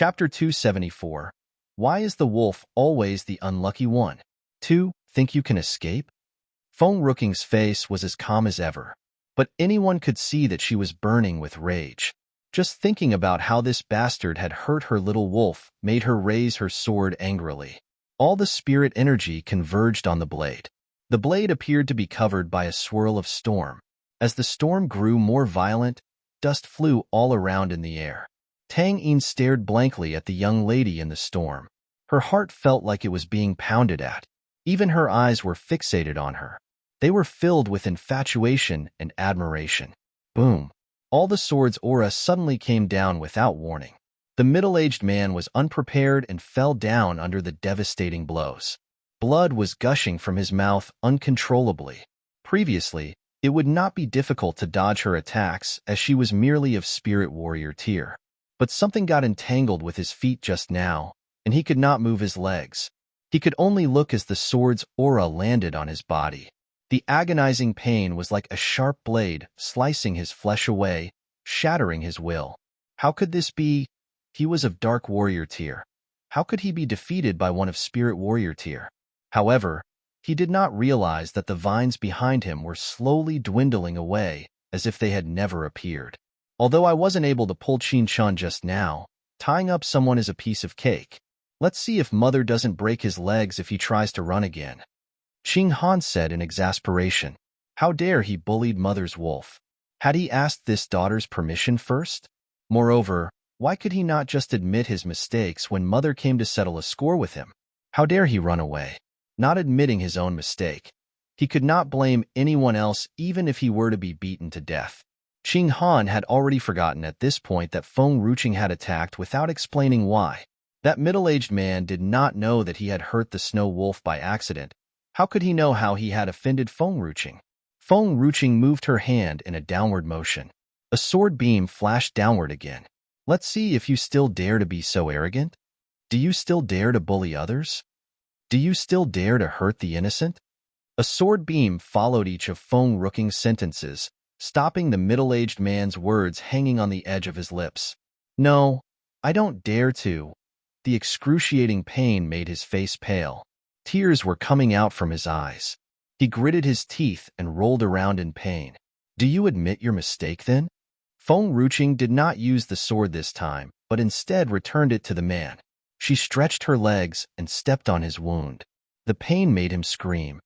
Chapter 274. Why is the wolf always the unlucky one? 2. Think you can escape? Feng Ruqing's face was as calm as ever, but anyone could see that she was burning with rage. Just thinking about how this bastard had hurt her little wolf made her raise her sword angrily. All the spirit energy converged on the blade. The blade appeared to be covered by a swirl of storm. As the storm grew more violent, dust flew all around in the air. Tang Yin stared blankly at the young lady in the storm. Her heart felt like it was being pounded at. Even her eyes were fixated on her. They were filled with infatuation and admiration. Boom! All the sword's aura suddenly came down without warning. The middle-aged man was unprepared and fell down under the devastating blows. Blood was gushing from his mouth uncontrollably. Previously, it would not be difficult to dodge her attacks as she was merely of spirit warrior tier. But something got entangled with his feet just now, and he could not move his legs. He could only look as the sword's aura landed on his body. The agonizing pain was like a sharp blade slicing his flesh away, shattering his will. How could this be? He was of dark warrior tier. How could he be defeated by one of spirit warrior tier? However, he did not realize that the vines behind him were slowly dwindling away as if they had never appeared. Although I wasn't able to pull Qin Shan just now, tying up someone is a piece of cake. Let's see if mother doesn't break his legs if he tries to run again. Qing Han said in exasperation. How dare he bullied mother's wolf? Had he asked this daughter's permission first? Moreover, why could he not just admit his mistakes when mother came to settle a score with him? How dare he run away, not admitting his own mistake? He could not blame anyone else even if he were to be beaten to death. Qing Han had already forgotten at this point that Feng Ruqing had attacked without explaining why. That middle-aged man did not know that he had hurt the snow wolf by accident. How could he know how he had offended Feng Ruqing? Feng Ruqing moved her hand in a downward motion. A sword beam flashed downward again. Let's see if you still dare to be so arrogant. Do you still dare to bully others? Do you still dare to hurt the innocent? A sword beam followed each of Feng Ruqing's sentences, stopping the middle-aged man's words hanging on the edge of his lips. No, I don't dare to. The excruciating pain made his face pale. Tears were coming out from his eyes. He gritted his teeth and rolled around in pain. Do you admit your mistake then? Feng Ruqing did not use the sword this time, but instead returned it to the man. She stretched her legs and stepped on his wound. The pain made him scream.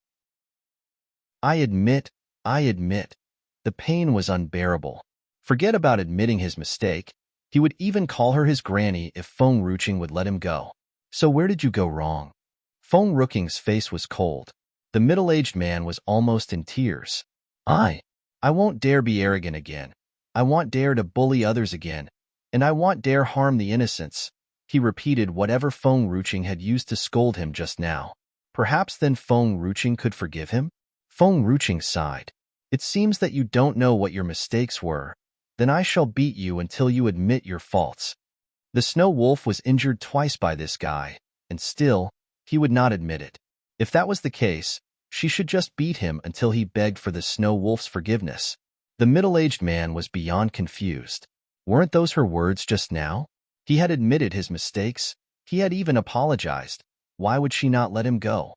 I admit. The pain was unbearable. Forget about admitting his mistake. He would even call her his granny if Feng Ruqing would let him go. So where did you go wrong? Feng Ruqing's face was cold. The middle-aged man was almost in tears. I won't dare be arrogant again. I won't dare to bully others again. And I won't dare harm the innocents. He repeated whatever Feng Ruqing had used to scold him just now. Perhaps then Feng Ruqing could forgive him? Feng Ruqing sighed. It seems that you don't know what your mistakes were. Then I shall beat you until you admit your faults. The snow wolf was injured twice by this guy, and still, he would not admit it. If that was the case, she should just beat him until he begged for the snow wolf's forgiveness. The middle-aged man was beyond confused. Weren't those her words just now? He had admitted his mistakes. He had even apologized. Why would she not let him go?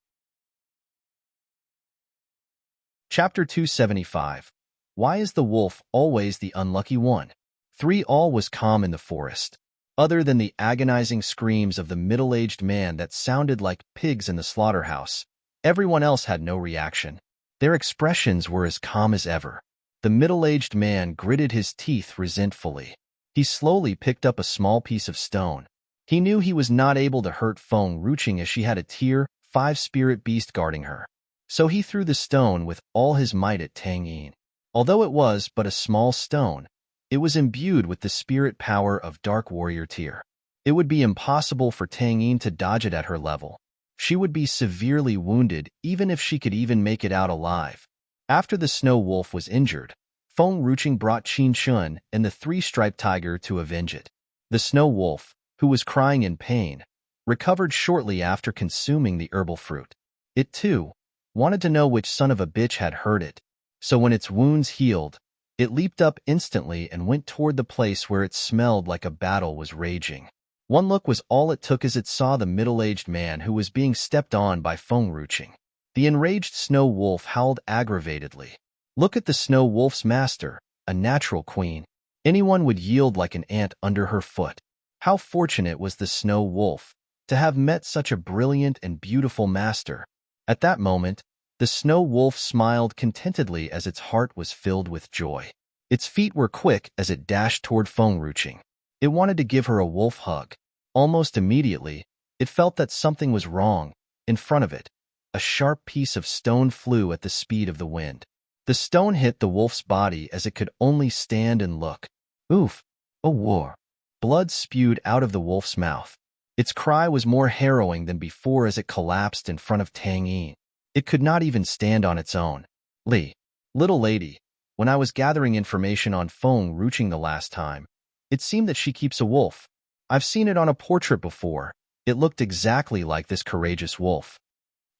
Chapter 275. Why is the wolf always the unlucky one? 3. All was calm in the forest. Other than the agonizing screams of the middle-aged man that sounded like pigs in the slaughterhouse, everyone else had no reaction. Their expressions were as calm as ever. The middle-aged man gritted his teeth resentfully. He slowly picked up a small piece of stone. He knew he was not able to hurt Feng Ruqing as she had a tier 5 spirit beast guarding her. So he threw the stone with all his might at Tang Yin. Although it was but a small stone, it was imbued with the spirit power of Dark Warrior tier. It would be impossible for Tang Yin to dodge it at her level. She would be severely wounded even if she could even make it out alive. After the snow wolf was injured, Feng Ruqing brought Qin Shan and the 3-striped tiger to avenge it. The snow wolf, who was crying in pain, recovered shortly after consuming the herbal fruit. It, too, wanted to know which son of a bitch had hurt it. So when its wounds healed, it leaped up instantly and went toward the place where it smelled like a battle was raging. One look was all it took as it saw the middle-aged man who was being stepped on by Feng Ruching. The enraged snow wolf howled aggravatedly. Look at the snow wolf's master, a natural queen. Anyone would yield like an ant under her foot. How fortunate was the snow wolf to have met such a brilliant and beautiful master. At that moment, the snow wolf smiled contentedly as its heart was filled with joy. Its feet were quick as it dashed toward Feng Ruching. It wanted to give her a wolf hug. Almost immediately, it felt that something was wrong. In front of it, a sharp piece of stone flew at the speed of the wind. The stone hit the wolf's body as it could only stand and look. Oof! A war! Blood spewed out of the wolf's mouth. Its cry was more harrowing than before as it collapsed in front of Tang Yin. It could not even stand on its own. Li, little lady, when I was gathering information on Feng Ruching the last time, it seemed that she keeps a wolf. I've seen it on a portrait before. It looked exactly like this courageous wolf.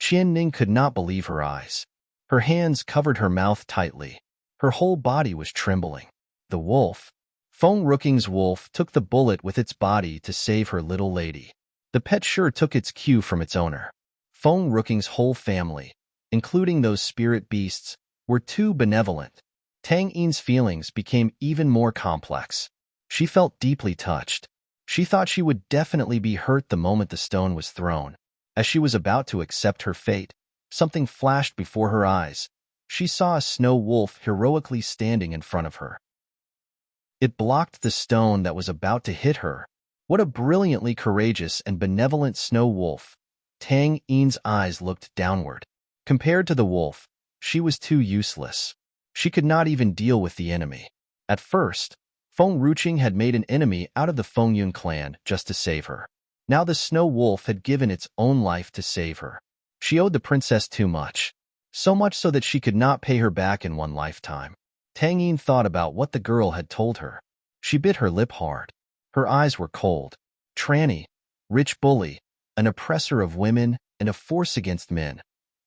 Qian Ning could not believe her eyes. Her hands covered her mouth tightly. Her whole body was trembling. The wolf. Feng Ruching's wolf took the bullet with its body to save her little lady. The pet sure took its cue from its owner. Feng Ruching's whole family, including those spirit beasts, were too benevolent. Tang Yin's feelings became even more complex. She felt deeply touched. She thought she would definitely be hurt the moment the stone was thrown. As she was about to accept her fate, something flashed before her eyes. She saw a snow wolf heroically standing in front of her. It blocked the stone that was about to hit her. What a brilliantly courageous and benevolent snow wolf. Tang Yin's eyes looked downward. Compared to the wolf, she was too useless. She could not even deal with the enemy. At first, Feng Ruching had made an enemy out of the Fengyun clan just to save her. Now the snow wolf had given its own life to save her. She owed the princess too much. So much so that she could not pay her back in one lifetime. Tang Yin thought about what the girl had told her. She bit her lip hard. Her eyes were cold. Tranny, rich bully, an oppressor of women, and a force against men.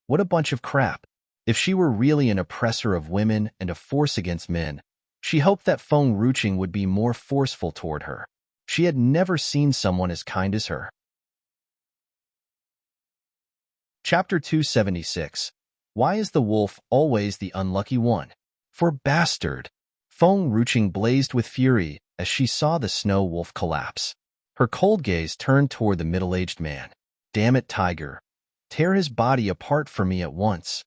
What a bunch of crap. If she were really an oppressor of women and a force against men, she hoped that Feng Ruching would be more forceful toward her. She had never seen someone as kind as her. Chapter 276. Why is the wolf always the unlucky one? For bastard! Feng Ruching blazed with fury as she saw the snow wolf collapse. Her cold gaze turned toward the middle-aged man. Damn it, tiger. Tear his body apart for me at once.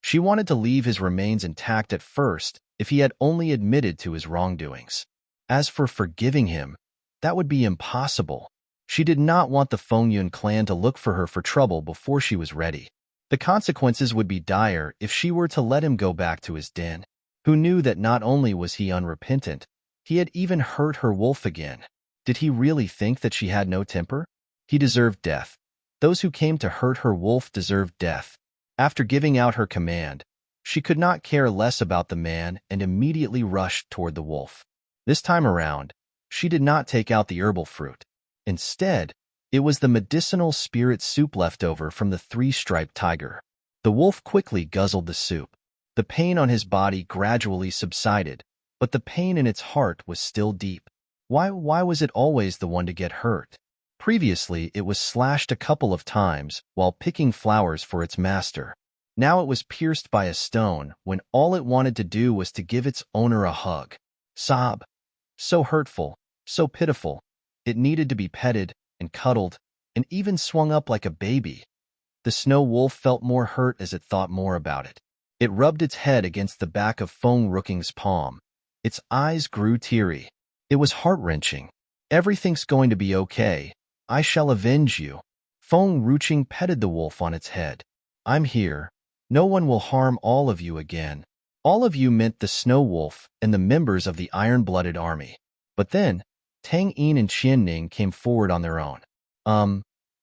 She wanted to leave his remains intact at first if he had only admitted to his wrongdoings. As for forgiving him, that would be impossible. She did not want the Fengyun clan to look for her for trouble before she was ready. The consequences would be dire if she were to let him go back to his den. Who knew that not only was he unrepentant, he had even hurt her wolf again? Did he really think that she had no temper? He deserved death. Those who came to hurt her wolf deserved death. After giving out her command, she could not care less about the man and immediately rushed toward the wolf. This time around, she did not take out the herbal fruit. Instead, it was the medicinal spirit soup left over from the three-striped tiger. The wolf quickly guzzled the soup. The pain on his body gradually subsided, but the pain in its heart was still deep. Why was it always the one to get hurt? Previously, it was slashed a couple of times while picking flowers for its master. Now it was pierced by a stone when all it wanted to do was to give its owner a hug. Sob. So hurtful, so pitiful. It needed to be petted and cuddled and even swung up like a baby. The snow wolf felt more hurt as it thought more about it. It rubbed its head against the back of Feng Ruching's palm. Its eyes grew teary. It was heart-wrenching. Everything's going to be okay. I shall avenge you. Feng Ruching petted the wolf on its head. I'm here. No one will harm all of you again. All of you meant the snow wolf and the members of the iron-blooded army. But then, Tang Yin and Qian Ning came forward on their own.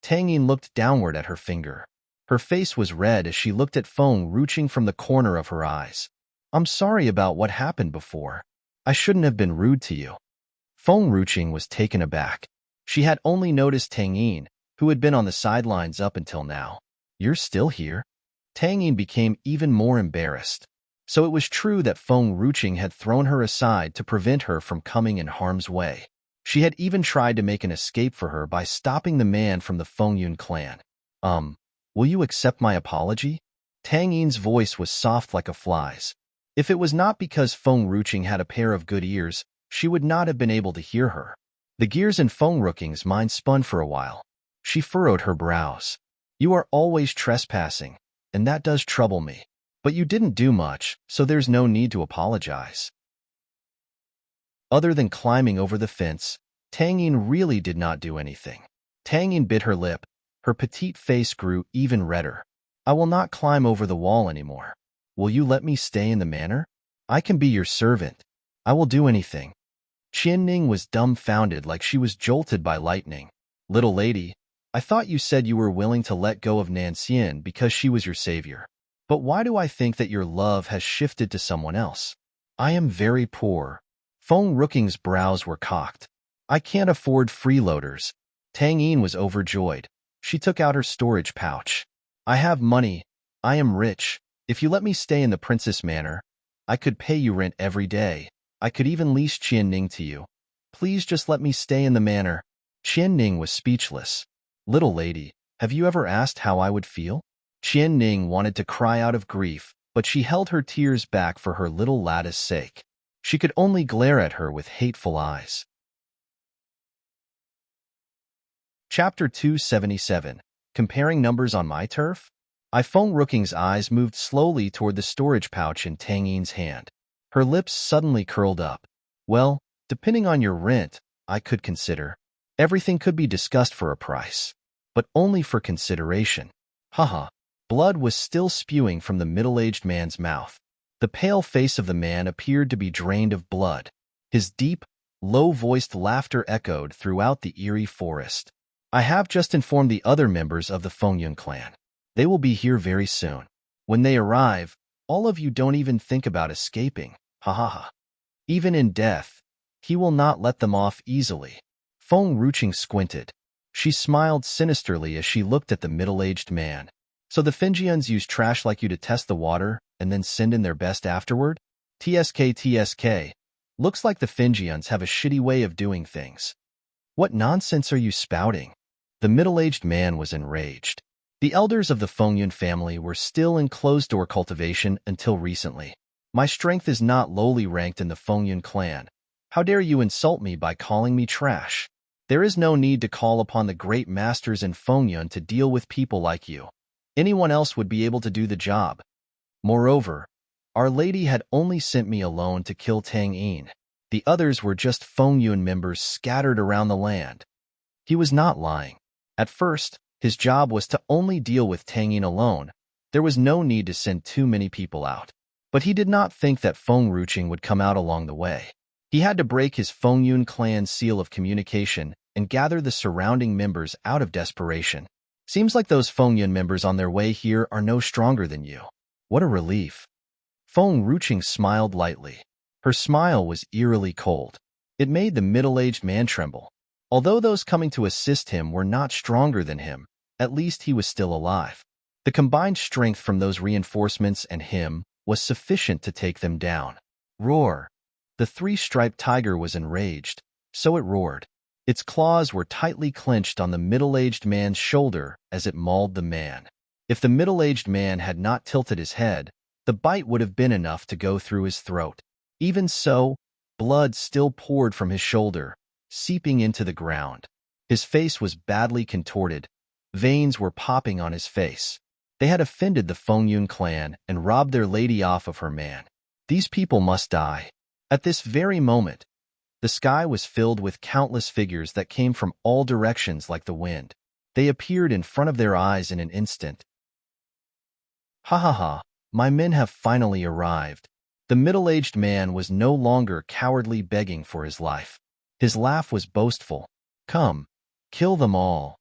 Tang Yin looked downward at her finger. Her face was red as she looked at Feng Ruching from the corner of her eyes. I'm sorry about what happened before. I shouldn't have been rude to you. Feng Ruching was taken aback. She had only noticed Tang Yin, who had been on the sidelines up until now. You're still here? Tang Yin became even more embarrassed. So it was true that Feng Ruching had thrown her aside to prevent her from coming in harm's way. She had even tried to make an escape for her by stopping the man from the Fengyun clan. Will you accept my apology? Tang Yin's voice was soft like a fly's. If it was not because Feng Ruching had a pair of good ears, she would not have been able to hear her. The gears in Feng Ruching's mind spun for a while. She furrowed her brows. You are always trespassing, and that does trouble me. But you didn't do much, so there's no need to apologize. Other than climbing over the fence, Tang Yin really did not do anything. Tang Yin bit her lip. Her petite face grew even redder. I will not climb over the wall anymore. Will you let me stay in the manor? I can be your servant. I will do anything. Qian Ning was dumbfounded like she was jolted by lightning. Little lady, I thought you said you were willing to let go of Nanxian because she was your savior. But why do I think that your love has shifted to someone else? I am very poor. Feng Ruching's brows were cocked. I can't afford freeloaders. Tang Yin was overjoyed. She took out her storage pouch. I have money. I am rich. If you let me stay in the princess manor, I could pay you rent every day. I could even lease Qian Ning to you. Please just let me stay in the manor. Qian Ning was speechless. Little lady, have you ever asked how I would feel? Qian Ning wanted to cry out of grief, but she held her tears back for her little lad's sake. She could only glare at her with hateful eyes. Chapter 277. Comparing numbers on my turf? Feng Ruching's eyes moved slowly toward the storage pouch in Tang Yin's hand. Her lips suddenly curled up. Well, depending on your rent, I could consider. Everything could be discussed for a price. But only for consideration. Haha. Blood was still spewing from the middle-aged man's mouth. The pale face of the man appeared to be drained of blood. His deep, low-voiced laughter echoed throughout the eerie forest. I have just informed the other members of the Fengyun clan. They will be here very soon. When they arrive, all of you don't even think about escaping. Ha ha ha. Even in death, he will not let them off easily. Feng Ruching squinted. She smiled sinisterly as she looked at the middle-aged man. So the Fengyuns use trash like you to test the water and then send in their best afterward? TSK. Looks like the Fengyuns have a shitty way of doing things. What nonsense are you spouting? The middle-aged man was enraged. The elders of the Fengyun family were still in closed-door cultivation until recently. My strength is not lowly ranked in the Fengyun clan. How dare you insult me by calling me trash? There is no need to call upon the great masters in Fengyun to deal with people like you. Anyone else would be able to do the job. Moreover, Our Lady had only sent me alone to kill Tang Yin. The others were just Fengyun members scattered around the land. He was not lying. At first, his job was to only deal with Tang Yin alone. There was no need to send too many people out. But he did not think that Feng Ruching would come out along the way. He had to break his Fengyun clan's seal of communication and gather the surrounding members out of desperation. Seems like those Fengyun members on their way here are no stronger than you. What a relief. Feng Ruching smiled lightly. Her smile was eerily cold. It made the middle-aged man tremble. Although those coming to assist him were not stronger than him, at least he was still alive. The combined strength from those reinforcements and him was sufficient to take them down. Roar! The three-striped tiger was enraged, so it roared. Its claws were tightly clenched on the middle-aged man's shoulder as it mauled the man. If the middle-aged man had not tilted his head, the bite would have been enough to go through his throat. Even so, blood still poured from his shoulder, seeping into the ground. His face was badly contorted. Veins were popping on his face. They had offended the Fengyun clan and robbed their lady off of her man. These people must die. At this very moment, the sky was filled with countless figures that came from all directions like the wind. They appeared in front of their eyes in an instant. Ha ha ha, my men have finally arrived. The middle-aged man was no longer cowardly begging for his life. His laugh was boastful. Come, kill them all.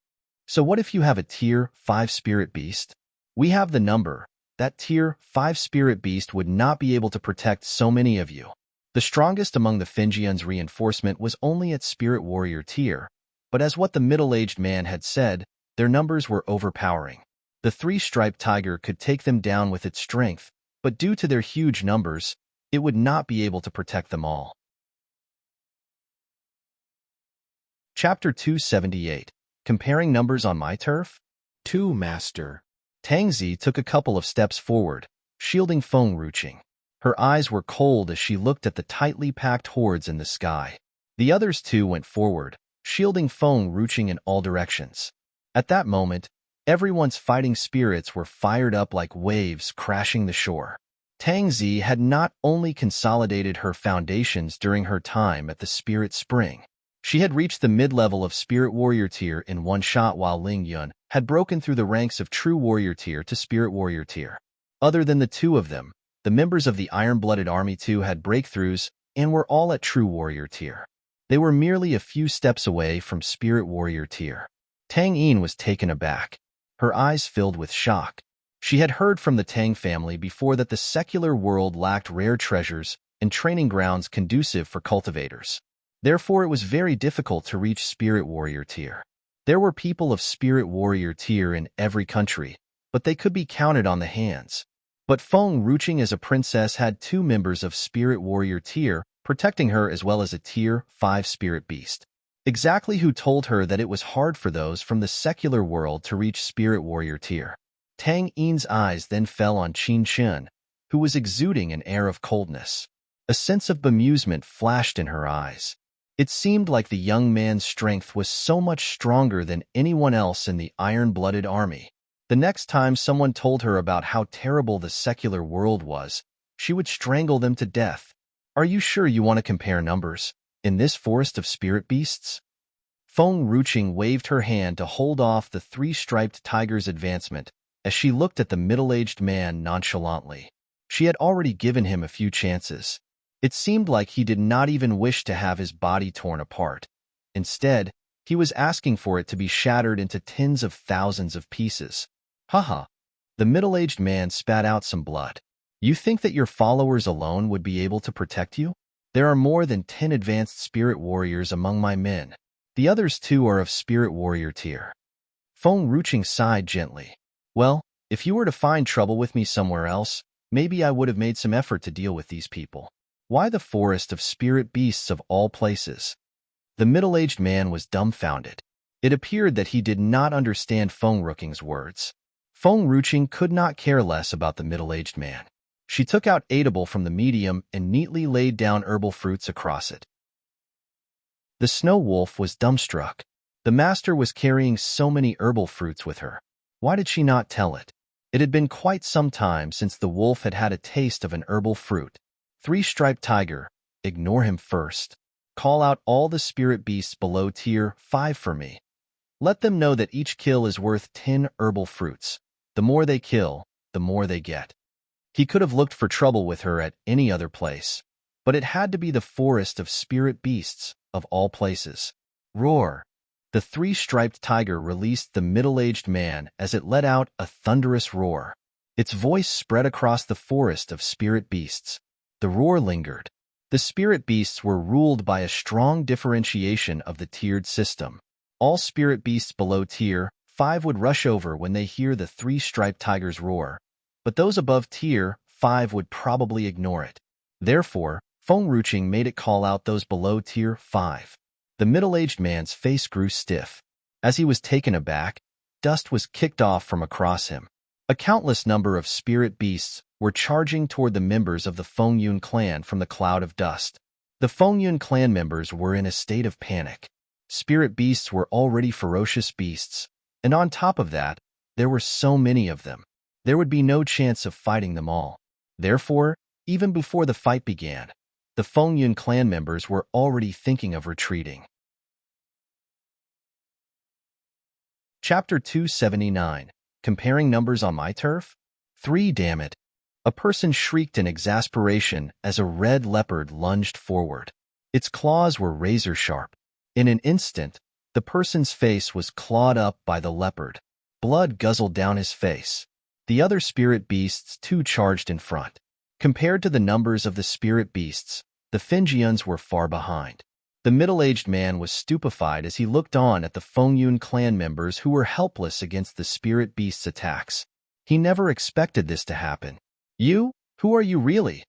So what if you have a tier 5 spirit beast? We have the number. That tier 5 spirit beast would not be able to protect so many of you. The strongest among the Fengyun's reinforcement was only at spirit warrior tier, but as what the middle-aged man had said, their numbers were overpowering. The three-striped tiger could take them down with its strength, but due to their huge numbers, it would not be able to protect them all. Chapter 278. Comparing Numbers on My Turf? 2. Master. Tangzi took a couple of steps forward, shielding Feng Ruqing. Her eyes were cold as she looked at the tightly packed hordes in the sky. The others too went forward, shielding Feng Ruqing in all directions. At that moment, everyone's fighting spirits were fired up like waves crashing the shore. Tangzi had not only consolidated her foundations during her time at the Spirit Spring. She had reached the mid-level of Spirit Warrior tier in one shot, while Ling Yun had broken through the ranks of True Warrior tier to Spirit Warrior tier. Other than the two of them, the members of the Iron-Blooded Army too had breakthroughs and were all at True Warrior tier. They were merely a few steps away from Spirit Warrior tier. Tang Yin was taken aback. Her eyes filled with shock. She had heard from the Tang family before that the secular world lacked rare treasures and training grounds conducive for cultivators. Therefore, it was very difficult to reach Spirit Warrior tier. There were people of Spirit Warrior tier in every country, but they could be counted on the hands. But Feng Ruqing as a princess had two members of Spirit Warrior tier protecting her, as well as a tier 5 spirit beast. Exactly who told her that it was hard for those from the secular world to reach Spirit Warrior tier? Tang Yin's eyes then fell on Qin Shen, who was exuding an air of coldness. A sense of bemusement flashed in her eyes. It seemed like the young man's strength was so much stronger than anyone else in the Iron-Blooded Army. The next time someone told her about how terrible the secular world was, she would strangle them to death. Are you sure you want to compare numbers in this forest of spirit beasts? Feng Ruqing waved her hand to hold off the three-striped tiger's advancement as she looked at the middle-aged man nonchalantly. She had already given him a few chances. It seemed like he did not even wish to have his body torn apart. Instead, he was asking for it to be shattered into tens of thousands of pieces. Haha. The middle-aged man spat out some blood. You think that your followers alone would be able to protect you? There are more than 10 advanced spirit warriors among my men. The others too are of Spirit Warrior tier. Feng Ruqing sighed gently. Well, if you were to find trouble with me somewhere else, maybe I would have made some effort to deal with these people. Why the forest of spirit beasts of all places? The middle-aged man was dumbfounded. It appeared that he did not understand Feng Ruqing's words. Feng Ruqing could not care less about the middle-aged man. She took out edible from the medium and neatly laid down herbal fruits across it. The snow wolf was dumbstruck. The master was carrying so many herbal fruits with her. Why did she not tell it? It had been quite some time since the wolf had had a taste of an herbal fruit. Three-striped tiger, ignore him first. Call out all the spirit beasts below tier 5 for me. Let them know that each kill is worth 10 herbal fruits. The more they kill, the more they get. He could have looked for trouble with her at any other place, but it had to be the forest of spirit beasts, of all places. Roar! The three-striped tiger released the middle-aged man as it let out a thunderous roar. Its voice spread across the forest of spirit beasts. The roar lingered. The spirit beasts were ruled by a strong differentiation of the tiered system. All spirit beasts below tier 5 would rush over when they hear the three-striped tiger's roar, but those above tier 5 would probably ignore it. Therefore, Feng Ruqing made it call out those below tier 5. The middle-aged man's face grew stiff. As he was taken aback, dust was kicked off from across him. A countless number of spirit beasts were charging toward the members of the Feng Yun clan from the cloud of dust. The Feng Yun clan members were in a state of panic. Spirit beasts were already ferocious beasts, and on top of that, there were so many of them. There would be no chance of fighting them all. Therefore, even before the fight began, the Feng Yun clan members were already thinking of retreating. Chapter 279. Comparing Numbers on My Turf? 3. Damn it. A person shrieked in exasperation as a red leopard lunged forward. Its claws were razor-sharp. In an instant, the person's face was clawed up by the leopard. Blood guzzled down his face. The other spirit beasts too charged in front. Compared to the numbers of the spirit beasts, the Finjians were far behind. The middle-aged man was stupefied as he looked on at the Feng Yun clan members who were helpless against the spirit beasts' attacks. He never expected this to happen. You? Who are you really?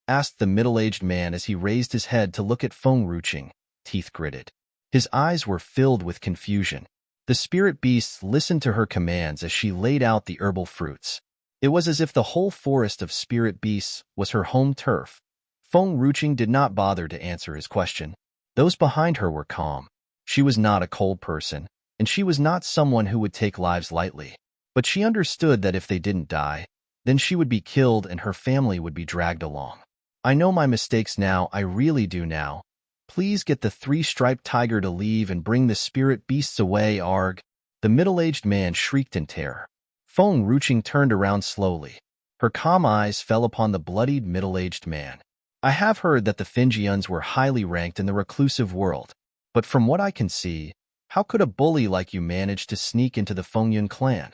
Asked the middle-aged man as he raised his head to look at Feng Ruqing, teeth gritted. His eyes were filled with confusion. The spirit beasts listened to her commands as she laid out the herbal fruits. It was as if the whole forest of spirit beasts was her home turf. Feng Ruching did not bother to answer his question. Those behind her were calm. She was not a cold person, and she was not someone who would take lives lightly. But she understood that if they didn't die, then she would be killed and her family would be dragged along. I know my mistakes now, I really do now. Please get the three-striped tiger to leave and bring the spirit beasts away, arg. The middle-aged man shrieked in terror. Feng Ruching turned around slowly. Her calm eyes fell upon the bloodied middle-aged man. I have heard that the Fingians were highly ranked in the reclusive world, but from what I can see, how could a bully like you manage to sneak into the Fengyun clan?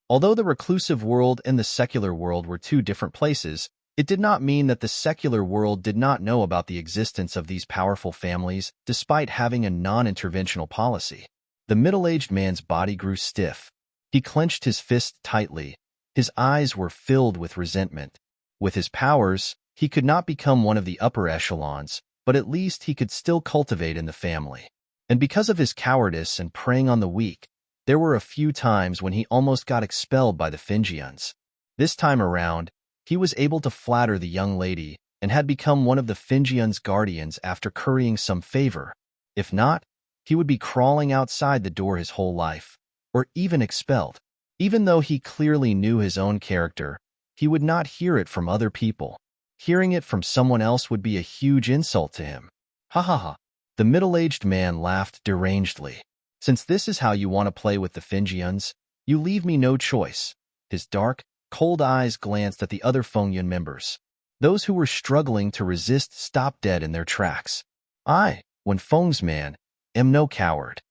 Although the reclusive world and the secular world were two different places, it did not mean that the secular world did not know about the existence of these powerful families, despite having a non-interventional policy. The middle-aged man's body grew stiff. He clenched his fist tightly. His eyes were filled with resentment. With his powers, he could not become one of the upper echelons, but at least he could still cultivate in the family. And because of his cowardice and preying on the weak, there were a few times when he almost got expelled by the Fingians. This time around, he was able to flatter the young lady and had become one of the Fingians' guardians after currying some favor. If not, he would be crawling outside the door his whole life, or even expelled. Even though he clearly knew his own character, he would not hear it from other people. Hearing it from someone else would be a huge insult to him. Ha ha ha. The middle-aged man laughed derangedly. Since this is how you want to play with the Fingians, you leave me no choice. His dark, cold eyes glanced at the other Fengyun members. Those who were struggling to resist stopped dead in their tracks. I, when Feng's man, am no coward.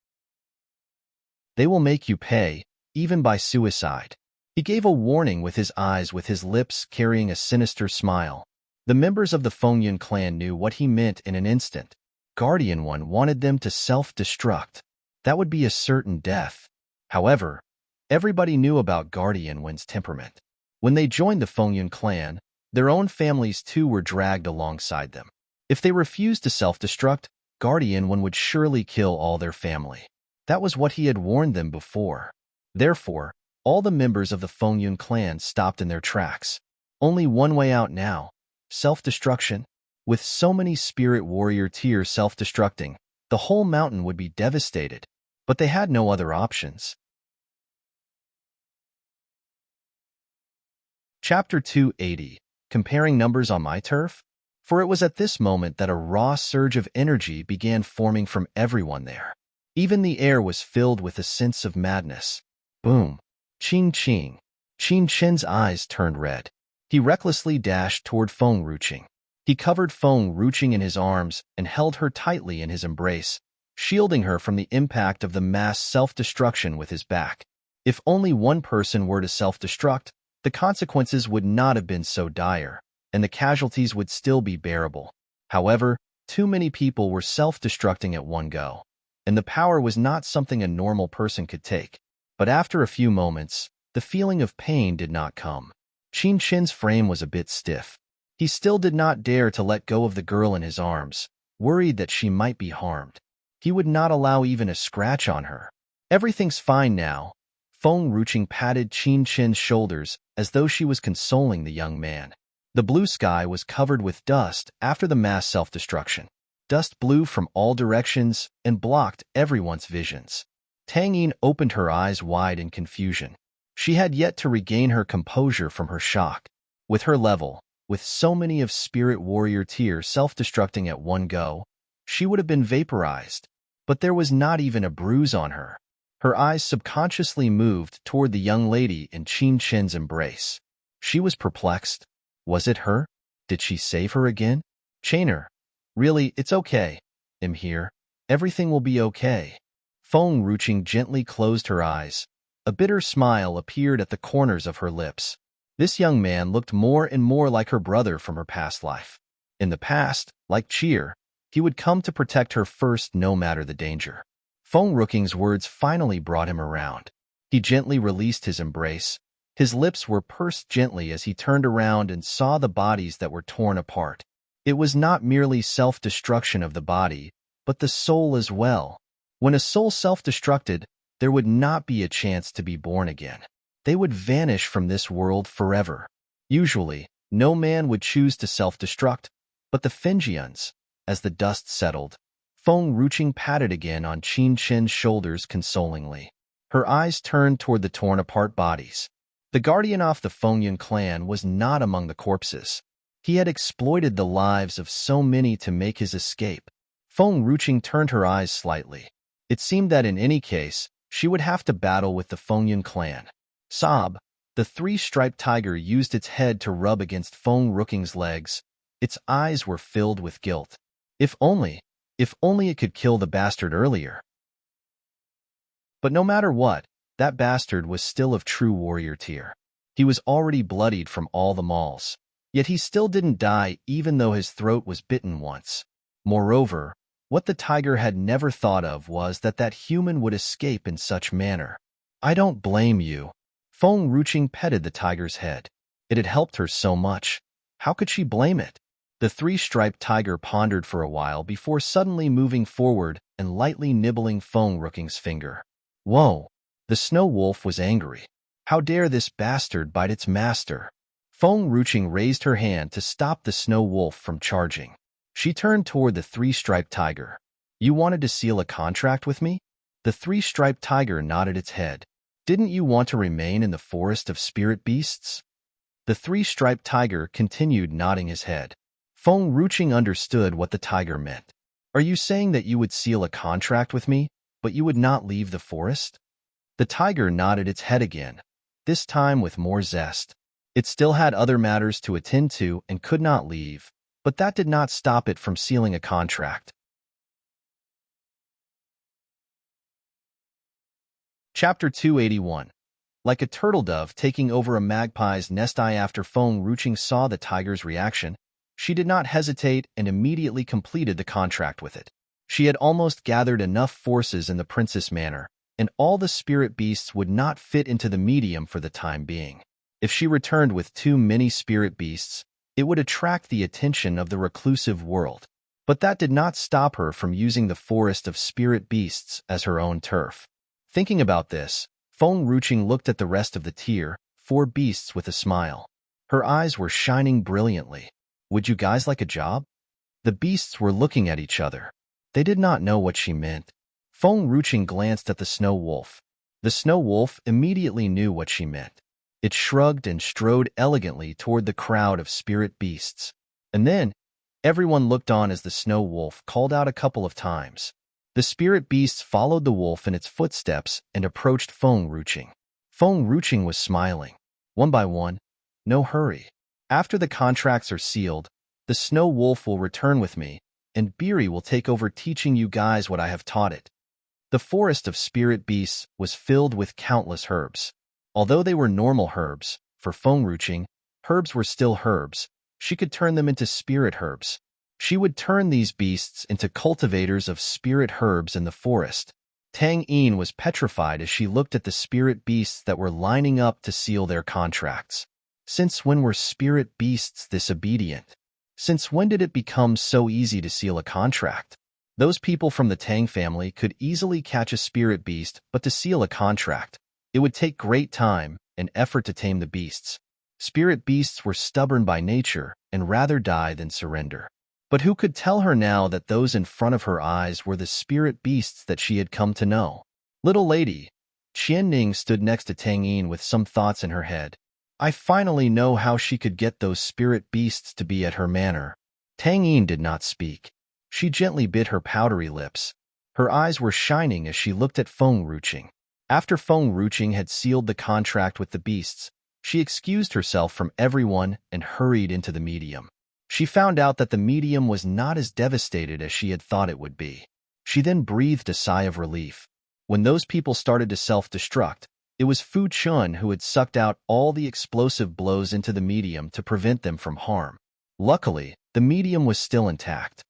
They will make you pay, even by suicide. He gave a warning with his eyes, with his lips carrying a sinister smile. The members of the Fengyun clan knew what he meant in an instant. Guardian One wanted them to self-destruct. That would be a certain death. However, everybody knew about Guardian One's temperament. When they joined the Fengyun clan, their own families too were dragged alongside them. If they refused to self-destruct, Guardian One would surely kill all their family. That was what he had warned them before. Therefore, all the members of the Fengyun clan stopped in their tracks. Only one way out now: self-destruction. With so many spirit warrior tiers self-destructing, the whole mountain would be devastated. But they had no other options. Chapter 280. Comparing numbers on my turf? For it was at this moment that a raw surge of energy began forming from everyone there. Even the air was filled with a sense of madness. Boom. Ching ching. Qin Chen's eyes turned red. He recklessly dashed toward Feng Ruching. He covered Feng Ruching in his arms and held her tightly in his embrace, shielding her from the impact of the mass self-destruction with his back. If only one person were to self-destruct, the consequences would not have been so dire, and the casualties would still be bearable. However, too many people were self-destructing at one go, and the power was not something a normal person could take. But after a few moments, the feeling of pain did not come. Qin Chen's frame was a bit stiff. He still did not dare to let go of the girl in his arms, worried that she might be harmed. He would not allow even a scratch on her. Everything's fine now. Feng Ruching patted Qin Chen's shoulders as though she was consoling the young man. The blue sky was covered with dust after the mass self-destruction. Dust blew from all directions and blocked everyone's visions. Tang Yin opened her eyes wide in confusion. She had yet to regain her composure from her shock. With her level, with so many of spirit warrior tier self-destructing at one go, she would have been vaporized. But there was not even a bruise on her. Her eyes subconsciously moved toward the young lady in Qin Chen's embrace. She was perplexed. Was it her? Did she save her again? Chainer. Really, it's okay. I'm here. Everything will be okay. Feng Ruching gently closed her eyes. A bitter smile appeared at the corners of her lips. This young man looked more and more like her brother from her past life. In the past, like Cheer, he would come to protect her first no matter the danger. Feng Ruching's words finally brought him around. He gently released his embrace. His lips were pursed gently as he turned around and saw the bodies that were torn apart. It was not merely self-destruction of the body, but the soul as well. When a soul self-destructed, there would not be a chance to be born again. They would vanish from this world forever. Usually, no man would choose to self-destruct, but the Fingians, as the dust settled, Feng Ruching patted again on Qin Chen's shoulders consolingly. Her eyes turned toward the torn-apart bodies. The guardian of the Fengyun clan was not among the corpses. He had exploited the lives of so many to make his escape. Feng Ruching turned her eyes slightly. It seemed that in any case, she would have to battle with the Fengyun clan. Sob, the three-striped tiger used its head to rub against Feng Ruching's legs. Its eyes were filled with guilt. If only it could kill the bastard earlier. But no matter what, that bastard was still of true warrior tier. He was already bloodied from all the mauls. Yet he still didn't die even though his throat was bitten once. Moreover, what the tiger had never thought of was that human would escape in such manner. I don't blame you. Feng Ruching petted the tiger's head. It had helped her so much. How could she blame it? The three-striped tiger pondered for a while before suddenly moving forward and lightly nibbling Feng Ruching's finger. Whoa! The snow wolf was angry. How dare this bastard bite its master? Feng Ruching raised her hand to stop the snow wolf from charging. She turned toward the three-striped tiger. You wanted to seal a contract with me? The three-striped tiger nodded its head. Didn't you want to remain in the forest of spirit beasts? The three-striped tiger continued nodding his head. Feng Ruching understood what the tiger meant. Are you saying that you would seal a contract with me, but you would not leave the forest? The tiger nodded its head again, this time with more zest. It still had other matters to attend to and could not leave, but that did not stop it from sealing a contract. Chapter 281. Like a turtle dove taking over a magpie's nest after Feng Ruching saw the tiger's reaction, she did not hesitate and immediately completed the contract with it. She had almost gathered enough forces in the Princess Manor, and all the spirit beasts would not fit into the medium for the time being. If she returned with too many spirit beasts, it would attract the attention of the reclusive world. But that did not stop her from using the forest of spirit beasts as her own turf. Thinking about this, Feng Ruching looked at the rest of the tier, 4 beasts with a smile. Her eyes were shining brilliantly. Would you guys like a job? The beasts were looking at each other. They did not know what she meant. Feng Ruching glanced at the snow wolf. The snow wolf immediately knew what she meant. It shrugged and strode elegantly toward the crowd of spirit beasts. And then, everyone looked on as the snow wolf called out a couple of times. The spirit beasts followed the wolf in its footsteps and approached Feng Ruching. Feng Ruching was smiling. One by one, no hurry. After the contracts are sealed, the snow wolf will return with me, and Beery will take over teaching you guys what I have taught it. The forest of spirit beasts was filled with countless herbs. Although they were normal herbs, for Feng Ruching, herbs were still herbs. She could turn them into spirit herbs. She would turn these beasts into cultivators of spirit herbs in the forest. Tang Yin was petrified as she looked at the spirit beasts that were lining up to seal their contracts. Since when were spirit beasts this obedient? Since when did it become so easy to seal a contract? Those people from the Tang family could easily catch a spirit beast, but to seal a contract, it would take great time and effort to tame the beasts. Spirit beasts were stubborn by nature and rather die than surrender. But who could tell her now that those in front of her eyes were the spirit beasts that she had come to know? Little lady, Qian Ning stood next to Tang Yin with some thoughts in her head. I finally know how she could get those spirit beasts to be at her manor. Tang Yin did not speak. She gently bit her powdery lips. Her eyes were shining as she looked at Feng Ruching. After Feng Ruching had sealed the contract with the beasts, she excused herself from everyone and hurried into the medium. She found out that the medium was not as devastated as she had thought it would be. She then breathed a sigh of relief. When those people started to self-destruct, it was Fu Chun who had sucked out all the explosive blows into the medium to prevent them from harm. Luckily, the medium was still intact.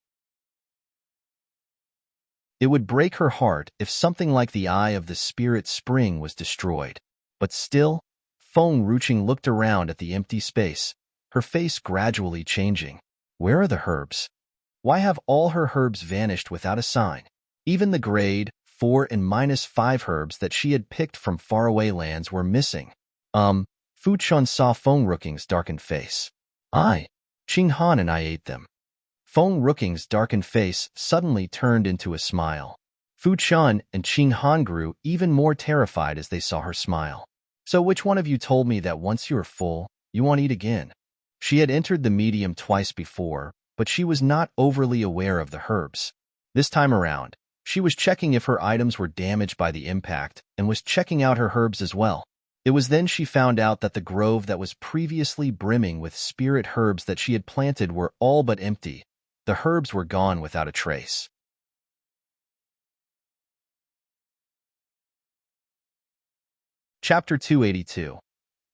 It would break her heart if something like the Eye of the Spirit Spring was destroyed. But still, Feng Ruching looked around at the empty space, her face gradually changing. Where are the herbs? Why have all her herbs vanished without a sign? Even the grade 4 and -5 herbs that she had picked from faraway lands were missing. Fu Chun saw Feng Rooking's darkened face. I, Qing Han and I ate them. Feng Rooking's darkened face suddenly turned into a smile. Fu Chun and Qing Han grew even more terrified as they saw her smile. So which one of you told me that once you are full, you won't eat again? She had entered the medium twice before, but she was not overly aware of the herbs. This time around, she was checking if her items were damaged by the impact and was checking out her herbs as well. It was then she found out that the grove that was previously brimming with spirit herbs that she had planted were all but empty. The herbs were gone without a trace. Chapter 282.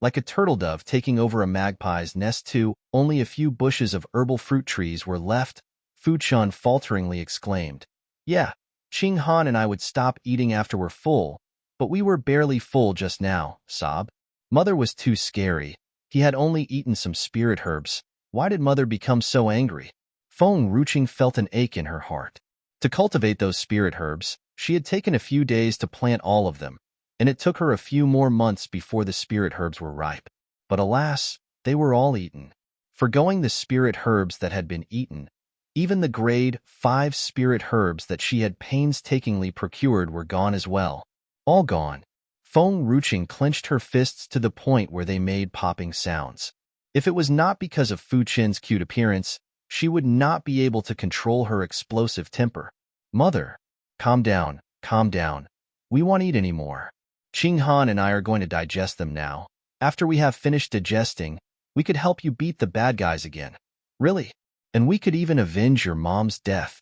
Like a turtle dove taking over a magpie's nest too, only a few bushes of herbal fruit trees were left, Fu Chun falteringly exclaimed. Yeah, Qing Han and I would stop eating after we're full, but we were barely full just now, sob. Mother was too scary. He had only eaten some spirit herbs. Why did Mother become so angry? Feng Ruching felt an ache in her heart. To cultivate those spirit herbs, she had taken a few days to plant all of them, and it took her a few more months before the spirit herbs were ripe. But alas, they were all eaten. Forgoing the spirit herbs that had been eaten, even the grade 5 spirit herbs that she had painstakingly procured were gone as well. All gone. Feng Ruching clenched her fists to the point where they made popping sounds. If it was not because of Fu Chin's cute appearance, she would not be able to control her explosive temper. Mother, calm down, calm down. We won't eat anymore. Qing Han and I are going to digest them now. After we have finished digesting, we could help you beat the bad guys again. Really? And we could even avenge your mom's death.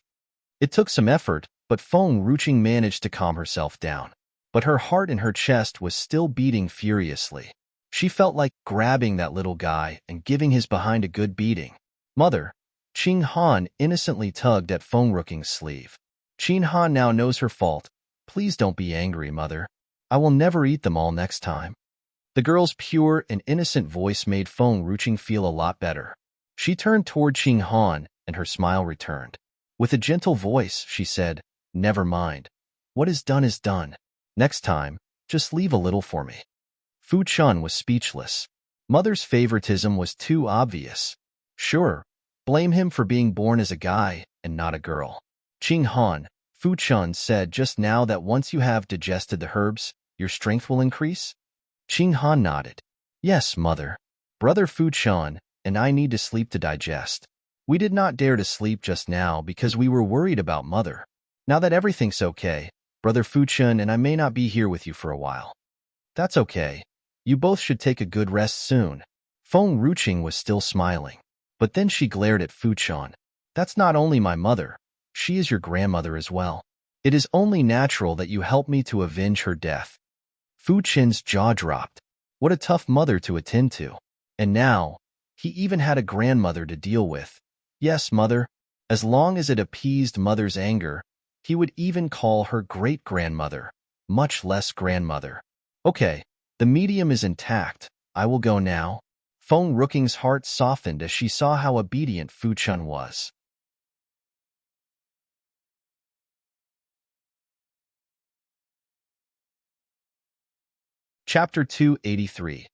It took some effort, but Feng Ruching managed to calm herself down. But her heart in her chest was still beating furiously. She felt like grabbing that little guy and giving his behind a good beating. Mother, Qing Han innocently tugged at Feng Rooking's sleeve. Qing Han now knows her fault. Please don't be angry, Mother. I will never eat them all next time. The girl's pure and innocent voice made Feng Ruching feel a lot better. She turned toward Qing Han, and her smile returned. With a gentle voice, she said, Never mind. What is done is done. Next time, just leave a little for me. Fu Chun was speechless. Mother's favoritism was too obvious. Sure, blame him for being born as a guy and not a girl. Qing Han, Fu Chun said just now that once you have digested the herbs, your strength will increase? Qing Han nodded. Yes, Mother. Brother Fu Chun and I need to sleep to digest. We did not dare to sleep just now because we were worried about Mother. Now that everything's okay, Brother Fu Chun and I may not be here with you for a while. That's okay. You both should take a good rest soon. Feng Ruching was still smiling, but then she glared at Fu Chun. That's not only my mother, she is your grandmother as well. It is only natural that you help me to avenge her death. Fu Chin's jaw dropped. What a tough mother to attend to. And now, he even had a grandmother to deal with. Yes, Mother. As long as it appeased Mother's anger, he would even call her great-grandmother, much less grandmother. Okay, the medium is intact. I will go now. Feng Rooking's heart softened as she saw how obedient Fu Chun was. Chapter 283.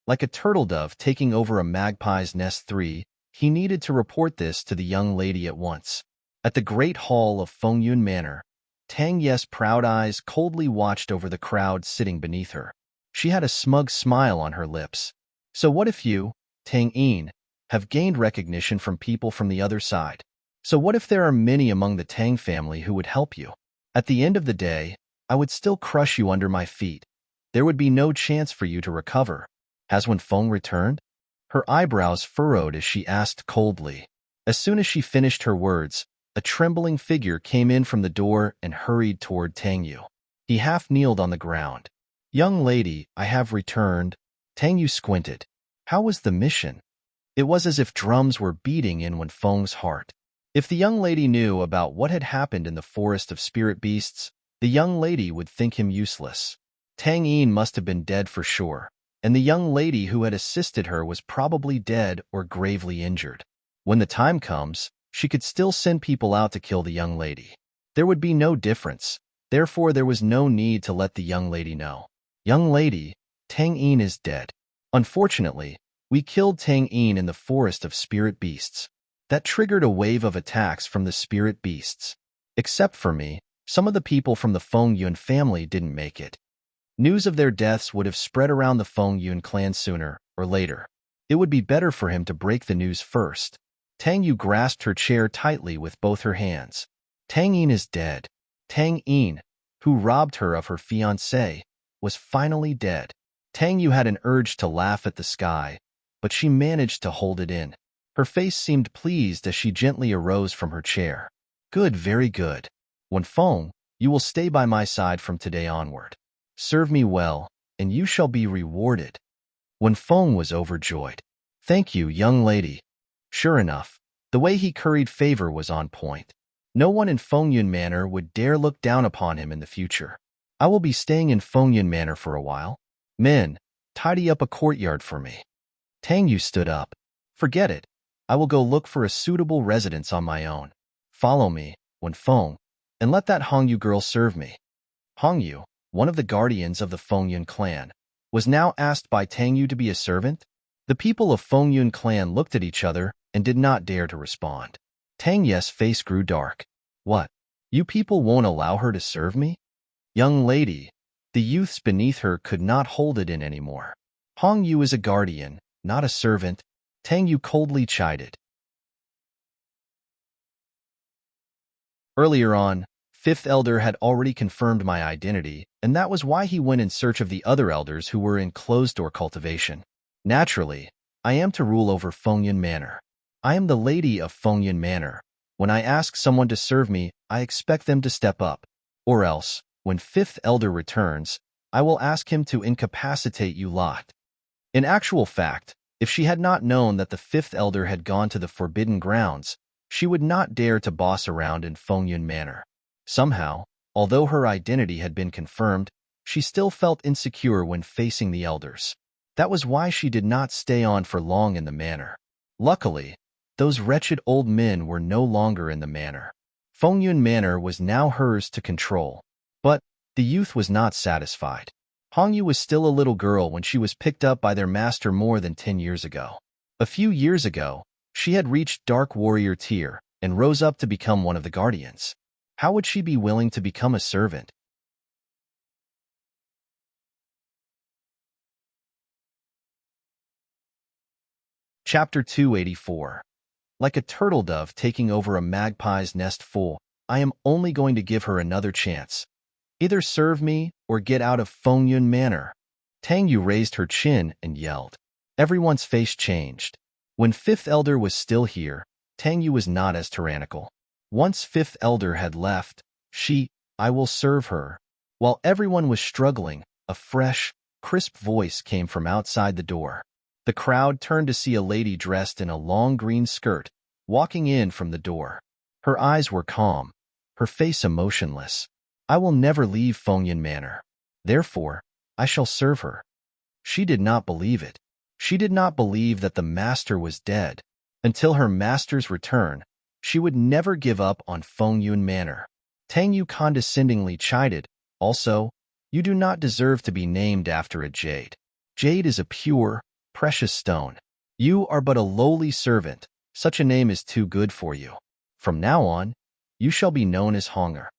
Like a turtle dove taking over a magpie's nest 3, he needed to report this to the young lady at once. At the great hall of Fengyun Manor, Tang Ye's proud eyes coldly watched over the crowd sitting beneath her. She had a smug smile on her lips. So what if you, Tang Yin, have gained recognition from people from the other side? So what if there are many among the Tang family who would help you? At the end of the day, I would still crush you under my feet. There would be no chance for you to recover. Has when Feng returned? Her eyebrows furrowed as she asked coldly. As soon as she finished her words, a trembling figure came in from the door and hurried toward Tang Yu. He half-kneeled on the ground. Young lady, I have returned. Tang Yu squinted. How was the mission? It was as if drums were beating in Feng's heart. If the young lady knew about what had happened in the forest of spirit beasts, the young lady would think him useless. Tang Yin must have been dead for sure, and the young lady who had assisted her was probably dead or gravely injured. When the time comes, she could still send people out to kill the young lady. There would be no difference. Therefore, there was no need to let the young lady know. Young lady, Tang Yin is dead. Unfortunately, we killed Tang Yin in the forest of spirit beasts. That triggered a wave of attacks from the spirit beasts. Except for me, some of the people from the Feng Yun family didn't make it. News of their deaths would have spread around the Feng Yun clan sooner or later. It would be better for him to break the news first. Tang Yu grasped her chair tightly with both her hands. Tang Yin is dead. Tang Yin, who robbed her of her fiancé, was finally dead. Tang Yu had an urge to laugh at the sky, but she managed to hold it in. Her face seemed pleased as she gently arose from her chair. Good, very good. Wenfeng, you will stay by my side from today onward. Serve me well, and you shall be rewarded. Wenfeng was overjoyed. Thank you, young lady. Sure enough, the way he curried favor was on point. No one in Fengyun Manor would dare look down upon him in the future. I will be staying in Fengyun Manor for a while. Men, tidy up a courtyard for me. Tang Yu stood up. Forget it. I will go look for a suitable residence on my own. Follow me, Wenfeng, and let that Hongyu girl serve me. Hongyu, one of the guardians of the Fengyun clan, was now asked by Tang Yu to be a servant. The people of Fengyun clan looked at each other and did not dare to respond. Tang Ye's face grew dark. What? You people won't allow her to serve me? Young lady, the youths beneath her could not hold it in anymore. Hong Yu is a guardian, not a servant, Tang Yu coldly chided. Earlier on, Fifth Elder had already confirmed my identity, and that was why he went in search of the other elders who were in closed-door cultivation. Naturally, I am to rule over Fengyun Manor. I am the lady of Fengyun Manor. When I ask someone to serve me, I expect them to step up. Or else, when Fifth Elder returns, I will ask him to incapacitate you lot. In actual fact, if she had not known that the Fifth Elder had gone to the Forbidden Grounds, she would not dare to boss around in Fengyun Manor. Somehow, although her identity had been confirmed, she still felt insecure when facing the elders. That was why she did not stay on for long in the manor. Luckily, those wretched old men were no longer in the manor. Fengyun Manor was now hers to control. But the youth was not satisfied. Hongyu was still a little girl when she was picked up by their master more than 10 years ago. A few years ago, she had reached Dark Warrior tier and rose up to become one of the guardians. How would she be willing to become a servant? Chapter 284. Like a turtle dove taking over a magpie's nest full, I am only going to give her another chance. Either serve me or get out of Fengyun Manor. Tang Yu raised her chin and yelled. Everyone's face changed. When Fifth Elder was still here, Tang Yu was not as tyrannical. Once Fifth Elder had left, I will serve her. While everyone was struggling, a fresh, crisp voice came from outside the door. The crowd turned to see a lady dressed in a long green skirt, walking in from the door. Her eyes were calm, her face emotionless. I will never leave Fengyun Manor. Therefore, I shall serve her. She did not believe it. She did not believe that the master was dead. Until her master's return, she would never give up on Fengyun Manor. Tang Yu condescendingly chided, also, you do not deserve to be named after a jade. Jade is a pure, precious stone. You are but a lowly servant. Such a name is too good for you. From now on, you shall be known as Honger.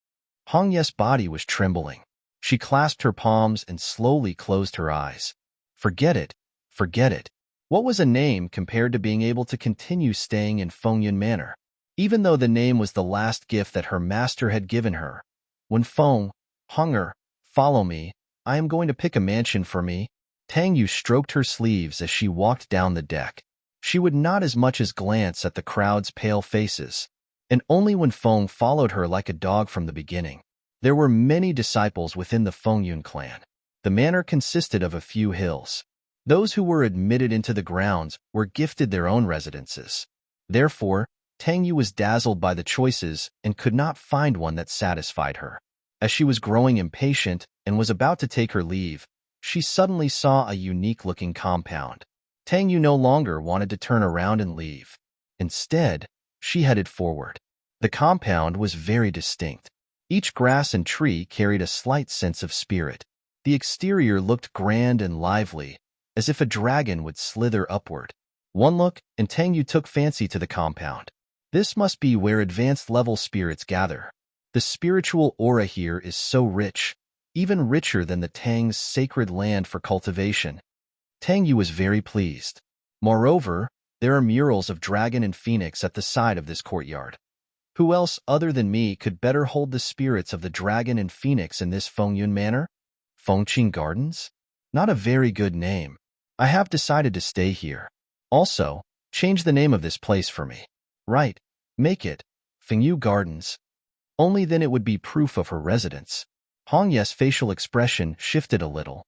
Hong Ye's body was trembling. She clasped her palms and slowly closed her eyes. Forget it. Forget it. What was a name compared to being able to continue staying in Fengyun Manor? Even though the name was the last gift that her master had given her. When Honger, follow me, I am going to pick a mansion for me. Tang Yu stroked her sleeves as she walked down the deck. She would not as much as glance at the crowd's pale faces. And only when Feng followed her like a dog from the beginning. There were many disciples within the Fengyun clan. The manor consisted of a few hills. Those who were admitted into the grounds were gifted their own residences. Therefore, Tang Yu was dazzled by the choices and could not find one that satisfied her. As she was growing impatient and was about to take her leave, she suddenly saw a unique-looking compound. Tang Yu no longer wanted to turn around and leave. Instead, she headed forward. The compound was very distinct. Each grass and tree carried a slight sense of spirit. The exterior looked grand and lively, as if a dragon would slither upward. One look, and Tang Yu took fancy to the compound. This must be where advanced-level spirits gather. The spiritual aura here is so rich, even richer than the Tang's sacred land for cultivation. Tang Yu was very pleased. Moreover, there are murals of dragon and phoenix at the side of this courtyard. Who else other than me could better hold the spirits of the dragon and phoenix in this Fengyun manor? Fengqing Gardens? Not a very good name. I have decided to stay here. Also, change the name of this place for me. Right, make it Fengyun Gardens. Only then it would be proof of her residence. Hong Ye's facial expression shifted a little.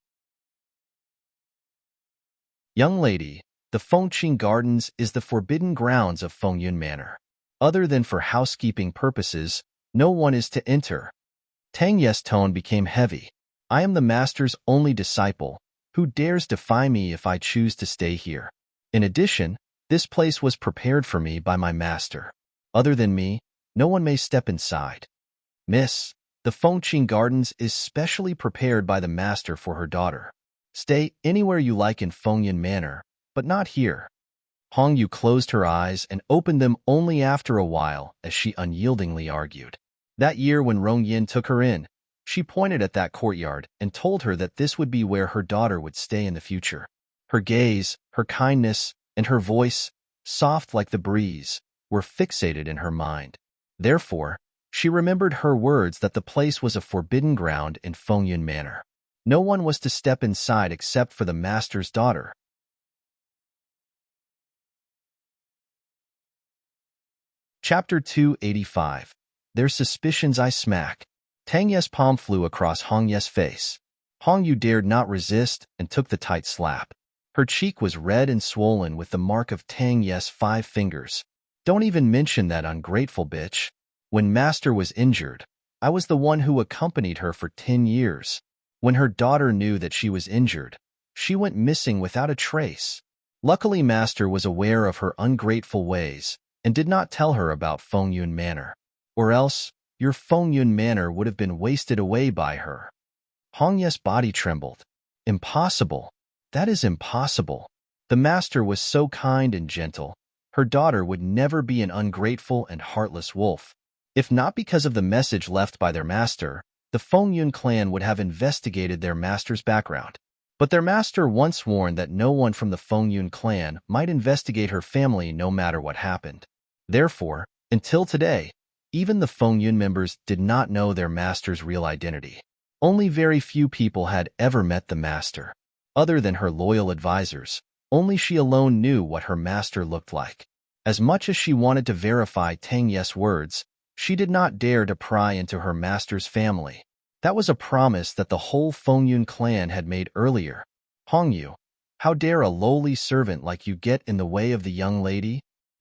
Young lady, the Fengqing Gardens is the forbidden grounds of Fengyun Manor. Other than for housekeeping purposes, no one is to enter. Tang Ye's tone became heavy. I am the master's only disciple. Who dares defy me if I choose to stay here? In addition, this place was prepared for me by my master. Other than me, no one may step inside. Miss, the Fengqing Gardens is specially prepared by the master for her daughter. Stay anywhere you like in Fengyun Manor, but not here. Hong Yu closed her eyes and opened them only after a while as she unyieldingly argued. That year when Rong Yin took her in, she pointed at that courtyard and told her that this would be where her daughter would stay in the future. Her gaze, her kindness, and her voice, soft like the breeze, were fixated in her mind. Therefore, she remembered her words that the place was a forbidden ground in Fengyun Manor. No one was to step inside except for the master's daughter. Chapter 285. Their suspicions I smack. Tang Ye's palm flew across Hong Ye's face. Hong Yu dared not resist and took the tight slap. Her cheek was red and swollen with the mark of Tang Ye's 5 fingers. Don't even mention that ungrateful bitch. When Master was injured, I was the one who accompanied her for 10 years. When her daughter knew that she was injured, she went missing without a trace. Luckily, Master was aware of her ungrateful ways and did not tell her about Fengyun Manor. Or else, your Fengyun Manor would have been wasted away by her. Hong Ye's body trembled. Impossible. That is impossible. The master was so kind and gentle. Her daughter would never be an ungrateful and heartless wolf. If not because of the message left by their master, the Fengyun clan would have investigated their master's background. But their master once warned that no one from the Fengyun clan might investigate her family no matter what happened. Therefore, until today, even the Fengyun members did not know their master's real identity. Only very few people had ever met the master. Other than her loyal advisors, only she alone knew what her master looked like. As much as she wanted to verify Tang Ye's words, she did not dare to pry into her master's family. That was a promise that the whole Fengyun clan had made earlier. Hong Yu, how dare a lowly servant like you get in the way of the young lady?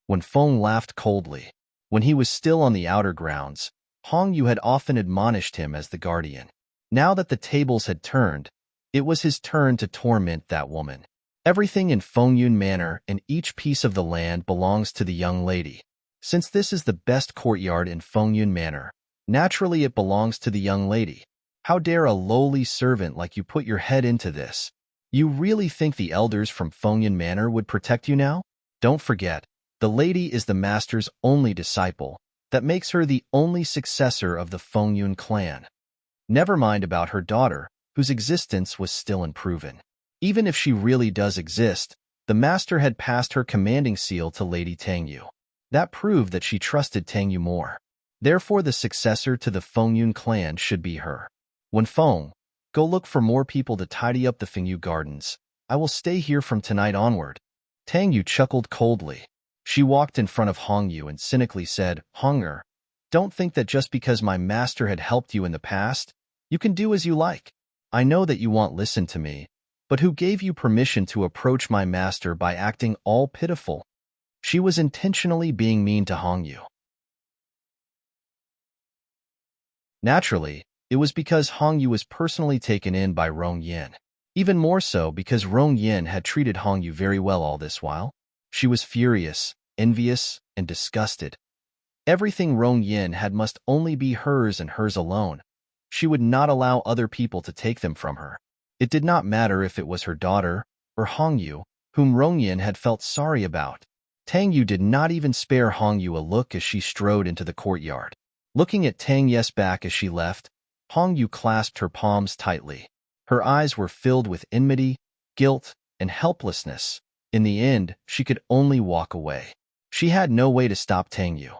When Feng laughed coldly. When he was still on the outer grounds, Hong Yu had often admonished him as the guardian. Now that the tables had turned, it was his turn to torment that woman. Everything in Fengyun Manor and each piece of the land belongs to the young lady. Since this is the best courtyard in Fengyun Manor, naturally it belongs to the young lady. How dare a lowly servant like you put your head into this? You really think the elders from Fengyun Manor would protect you now? Don't forget, the lady is the master's only disciple. That makes her the only successor of the Fengyun clan. Never mind about her daughter, whose existence was still unproven. Even if she really does exist, the master had passed her commanding seal to Lady Tang Yu. That proved that she trusted Tang Yu more. Therefore, the successor to the Fengyun clan should be her. When Feng, go look for more people to tidy up the Fengyun Gardens. I will stay here from tonight onward. Tang Yu chuckled coldly. She walked in front of Hong Yu and cynically said, Honger, don't think that just because my master had helped you in the past, you can do as you like. I know that you won't listen to me, but who gave you permission to approach my master by acting all pitiful? She was intentionally being mean to Hong Yu. Naturally, it was because Hong Yu was personally taken in by Rong Yin. Even more so because Rong Yin had treated Hong Yu very well all this while. She was furious, envious, and disgusted. Everything Rong Yin had must only be hers and hers alone. She would not allow other people to take them from her. It did not matter if it was her daughter or Hongyu, whom Rong Yin had felt sorry about. Tang Yu did not even spare Hongyu a look as she strode into the courtyard. Looking at Tang Ye's back as she left, Hongyu clasped her palms tightly. Her eyes were filled with enmity, guilt, and helplessness. In the end, she could only walk away. She had no way to stop Tang Yu.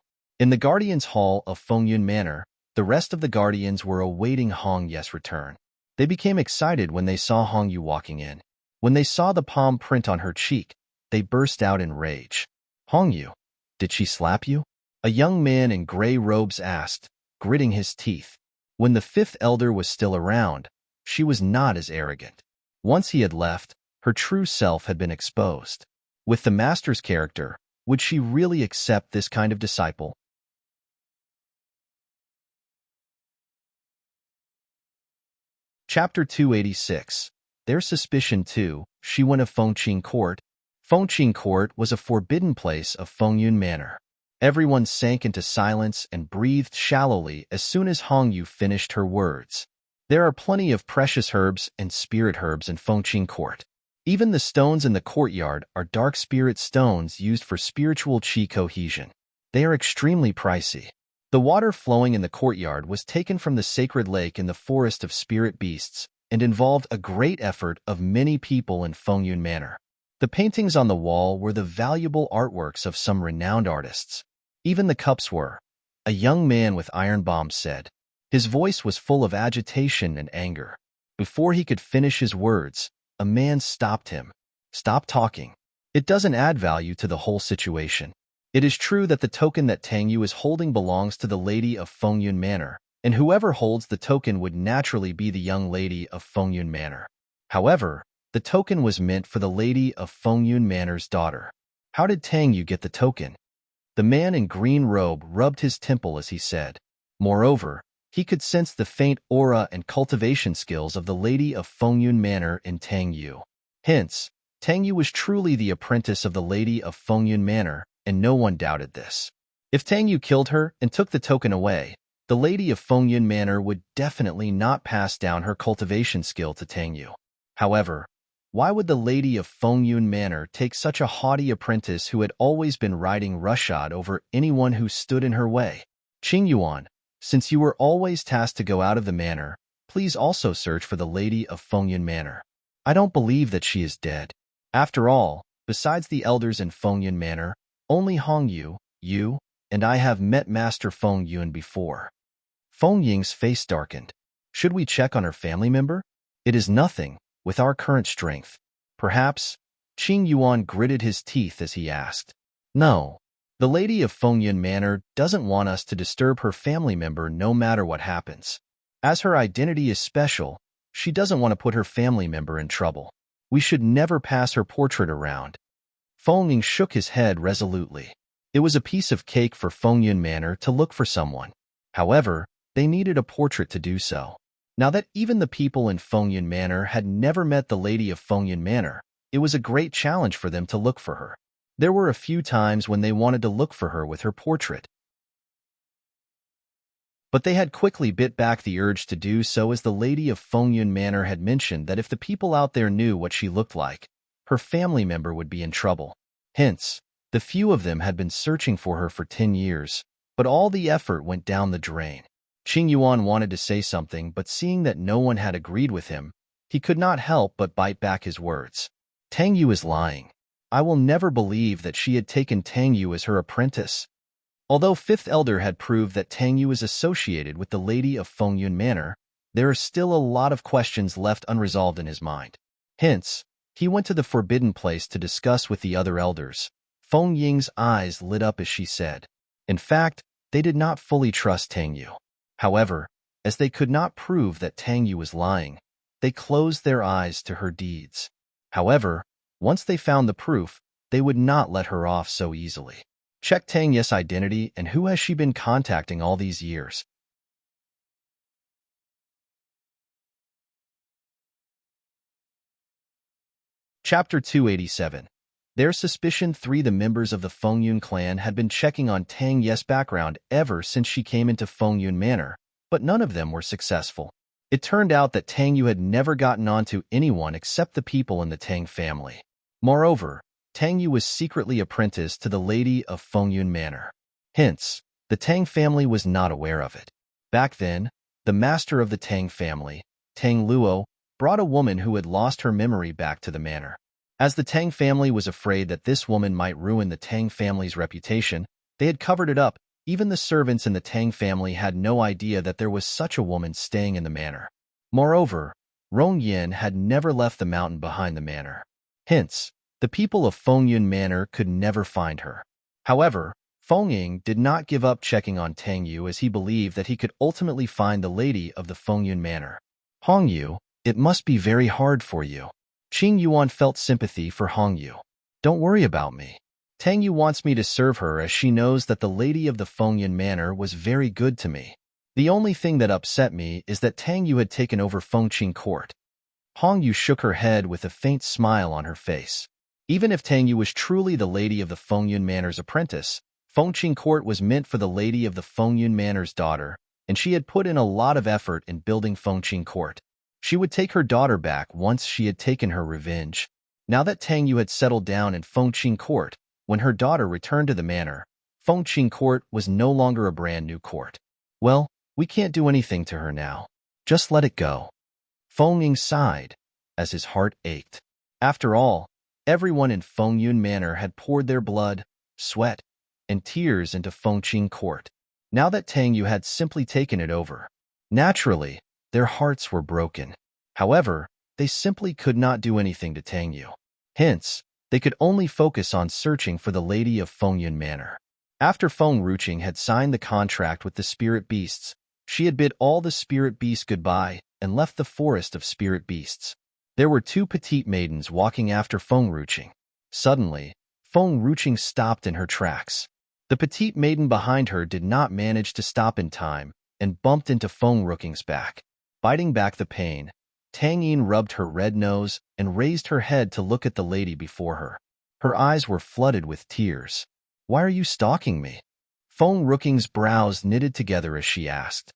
In the Guardians' Hall of Fengyun Manor, the rest of the Guardians were awaiting Hong Ye's return. They became excited when they saw Hongyu walking in. When they saw the palm print on her cheek, they burst out in rage. Hongyu, did she slap you? A young man in gray robes asked, gritting his teeth. When the fifth elder was still around, she was not as arrogant. Once he had left, her true self had been exposed. With the master's character, would she really accept this kind of disciple? Chapter 286. Their suspicion too, she went of Fengqing Court. Fengqing Court was a forbidden place of Fengyun Manor. Everyone sank into silence and breathed shallowly as soon as Hongyu finished her words. There are plenty of precious herbs and spirit herbs in Fengqing Court. Even the stones in the courtyard are dark spirit stones used for spiritual qi cohesion. They are extremely pricey. The water flowing in the courtyard was taken from the sacred lake in the forest of spirit beasts and involved a great effort of many people in Fengyun Manor. The paintings on the wall were the valuable artworks of some renowned artists. Even the cups were. A young man with iron bombs said. His voice was full of agitation and anger. Before he could finish his words, a man stopped him. Stop talking. It doesn't add value to the whole situation. It is true that the token that Tang Yu is holding belongs to the Lady of Fengyun Manor, and whoever holds the token would naturally be the young lady of Fengyun Manor. However, the token was meant for the Lady of Fengyun Manor's daughter. How did Tang Yu get the token? The man in green robe rubbed his temple as he said. Moreover, he could sense the faint aura and cultivation skills of the Lady of Fengyun Manor in Tang Yu. Hence, Tang Yu was truly the apprentice of the Lady of Fengyun Manor, and no one doubted this. If Tang Yu killed her and took the token away, the Lady of Fengyun Manor would definitely not pass down her cultivation skill to Tang Yu. However, why would the Lady of Fengyun Manor take such a haughty apprentice who had always been riding roughshod over anyone who stood in her way? Qing Yuan, since you were always tasked to go out of the manor, please also search for the Lady of Fengyun Manor. I don't believe that she is dead. After all, besides the elders in Fengyun Manor, only Hongyu, you, and I have met Master Feng Yun before. Feng Ying's face darkened. Should we check on her family member? It is nothing, with our current strength. Perhaps? Qing Yuan gritted his teeth as he asked. No. The Lady of Fengyun Manor doesn't want us to disturb her family member no matter what happens. As her identity is special, she doesn't want to put her family member in trouble. We should never pass her portrait around. Feng Ying shook his head resolutely. It was a piece of cake for Fengyun Manor to look for someone. However, they needed a portrait to do so. Now that even the people in Fengyun Manor had never met the Lady of Fengyun Manor, it was a great challenge for them to look for her. There were a few times when they wanted to look for her with her portrait, but they had quickly bit back the urge to do so, as the Lady of Fengyun Manor had mentioned that if the people out there knew what she looked like, her family member would be in trouble. Hence, the few of them had been searching for her for 10 years, but all the effort went down the drain. Qing Yuan wanted to say something, but seeing that no one had agreed with him, he could not help but bite back his words. Tang Yu is lying. I will never believe that she had taken Tang Yu as her apprentice. Although Fifth Elder had proved that Tang Yu is associated with the Lady of Fengyun Manor, there are still a lot of questions left unresolved in his mind. Hence, he went to the forbidden place to discuss with the other elders. Feng Ying's eyes lit up as she said. In fact, they did not fully trust Tang Yu. However, as they could not prove that Tang Yu was lying, they closed their eyes to her deeds. However, once they found the proof, they would not let her off so easily. Check Tang Yu's identity and who has she been contacting all these years. Chapter 287. Their suspicion 3 The members of the Fengyun clan had been checking on Tang Ye's background ever since she came into Fengyun Manor, but none of them were successful. It turned out that Tang Yu had never gotten onto anyone except the people in the Tang family. Moreover, Tang Yu was secretly apprenticed to the lady of Fengyun Manor. Hence, the Tang family was not aware of it. Back then, the master of the Tang family, Tang Luo, brought a woman who had lost her memory back to the manor. As the Tang family was afraid that this woman might ruin the Tang family's reputation, they had covered it up. Even the servants in the Tang family had no idea that there was such a woman staying in the manor. Moreover, Rong Yin had never left the mountain behind the manor. Hence, the people of Fengyun Manor could never find her. However, Feng Ying did not give up checking on Tang Yu as he believed that he could ultimately find the lady of the Fengyun Manor. Hong Yu, it must be very hard for you. Qing Yuan felt sympathy for Hong Yu. Don't worry about me. Tang Yu wants me to serve her as she knows that the lady of the Fengyun Manor was very good to me. The only thing that upset me is that Tang Yu had taken over Fengqing Court. Hong Yu shook her head with a faint smile on her face. Even if Tang Yu was truly the lady of the Fengyun Manor's apprentice, Fengqing Court was meant for the lady of the Fengyun Manor's daughter, and she had put in a lot of effort in building Fengqing Court. She would take her daughter back once she had taken her revenge. Now that Tang Yu had settled down in Fengqing Court, when her daughter returned to the manor, Fengqing Court was no longer a brand new court. Well, we can't do anything to her now. Just let it go. Feng Ying sighed, as his heart ached. After all, everyone in Fengyun Manor had poured their blood, sweat, and tears into Fengqing Court. Now that Tang Yu had simply taken it over, naturally, their hearts were broken. However, they simply could not do anything to Tang Yu. Hence, they could only focus on searching for the lady of Fengyun Manor. After Feng Ruqing had signed the contract with the spirit beasts, she had bid all the spirit beasts goodbye and left the forest of spirit beasts. There were 2 petite maidens walking after Feng Ruqing. Suddenly, Feng Ruqing stopped in her tracks. The petite maiden behind her did not manage to stop in time and bumped into Feng Ruqing's back. Biting back the pain, Tang Yin rubbed her red nose and raised her head to look at the lady before her. Her eyes were flooded with tears. "Why are you stalking me?" Feng Ruqing's brows knitted together as she asked.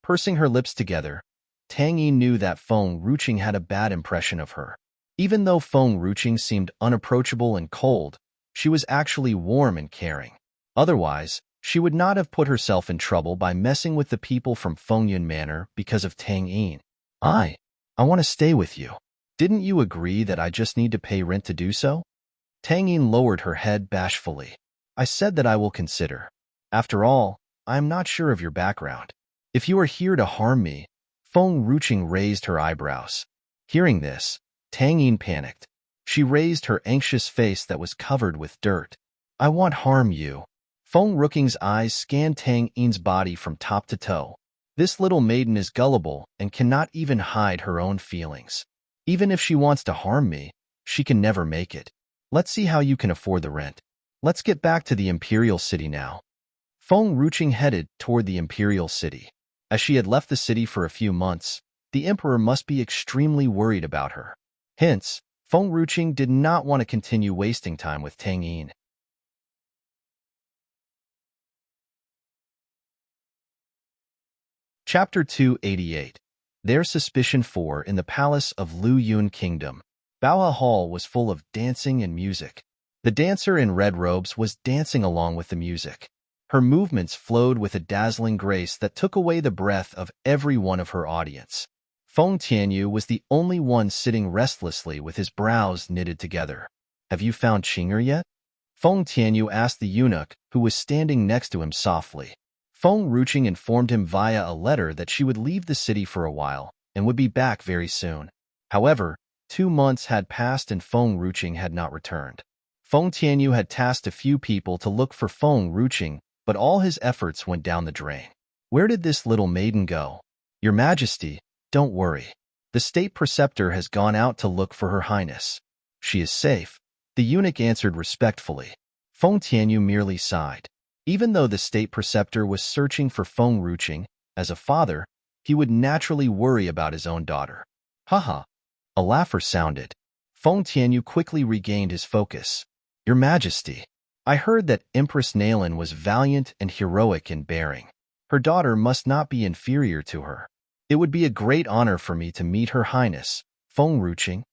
Pursing her lips together, Tang Yin knew that Feng Ruqing had a bad impression of her. Even though Feng Ruqing seemed unapproachable and cold, she was actually warm and caring. Otherwise, she would not have put herself in trouble by messing with the people from Fengyun Manor because of Tang Yin. I want to stay with you. Didn't you agree that I just need to pay rent to do so?" Tang Yin lowered her head bashfully. "I said that I will consider. After all, I am not sure of your background. If you are here to harm me..." Feng Ruqing raised her eyebrows. Hearing this, Tang Yin panicked. She raised her anxious face that was covered with dirt. "I won't harm you." Feng Ruqing's eyes scanned Tang Yin's body from top to toe. This little maiden is gullible and cannot even hide her own feelings. Even if she wants to harm me, she can never make it. Let's see how you can afford the rent. Let's get back to the Imperial City now. Feng Ruqing headed toward the Imperial City. As she had left the city for a few months, the Emperor must be extremely worried about her. Hence, Feng Ruqing did not want to continue wasting time with Tang Yin. Chapter 288. Their Suspicion 4 in the Palace of Lu Yun Kingdom. Baohe Hall was full of dancing and music. The dancer in red robes was dancing along with the music. Her movements flowed with a dazzling grace that took away the breath of every one of her audience. Feng Tianyu was the only one sitting restlessly with his brows knitted together. "Have you found Qing'er yet?" Feng Tianyu asked the eunuch, who was standing next to him softly. Feng Ruqing informed him via a letter that she would leave the city for a while and would be back very soon. However, 2 months had passed and Feng Ruqing had not returned. Feng Tianyu had tasked a few people to look for Feng Ruqing, but all his efforts went down the drain. "Where did this little maiden go?" "Your Majesty, don't worry. The state preceptor has gone out to look for Her Highness. She is safe," the eunuch answered respectfully. Feng Tianyu merely sighed. Even though the state preceptor was searching for Feng Ruqing, as a father, he would naturally worry about his own daughter. Haha. A laugher sounded. Feng Tianyu quickly regained his focus. Your Majesty, I heard that Empress Nalan was valiant and heroic in bearing. Her daughter must not be inferior to her. It would be a great honor for me to meet Her Highness, Feng Ruqing.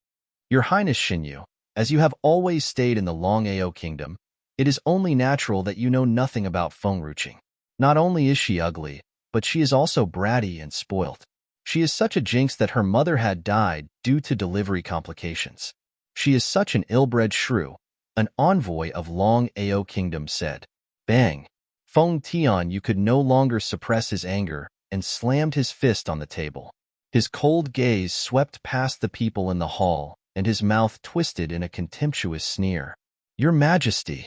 Your Highness Xinyu, as you have always stayed in the Long-Ao Kingdom, it is only natural that you know nothing about Feng Ruqing. Not only is she ugly, but she is also bratty and spoilt. She is such a jinx that her mother had died due to delivery complications. She is such an ill-bred shrew, an envoy of Long-Ao Kingdom said. Bang! Feng Tianyu could no longer suppress his anger and slammed his fist on the table. His cold gaze swept past the people in the hall, and his mouth twisted in a contemptuous sneer. Your Majesty!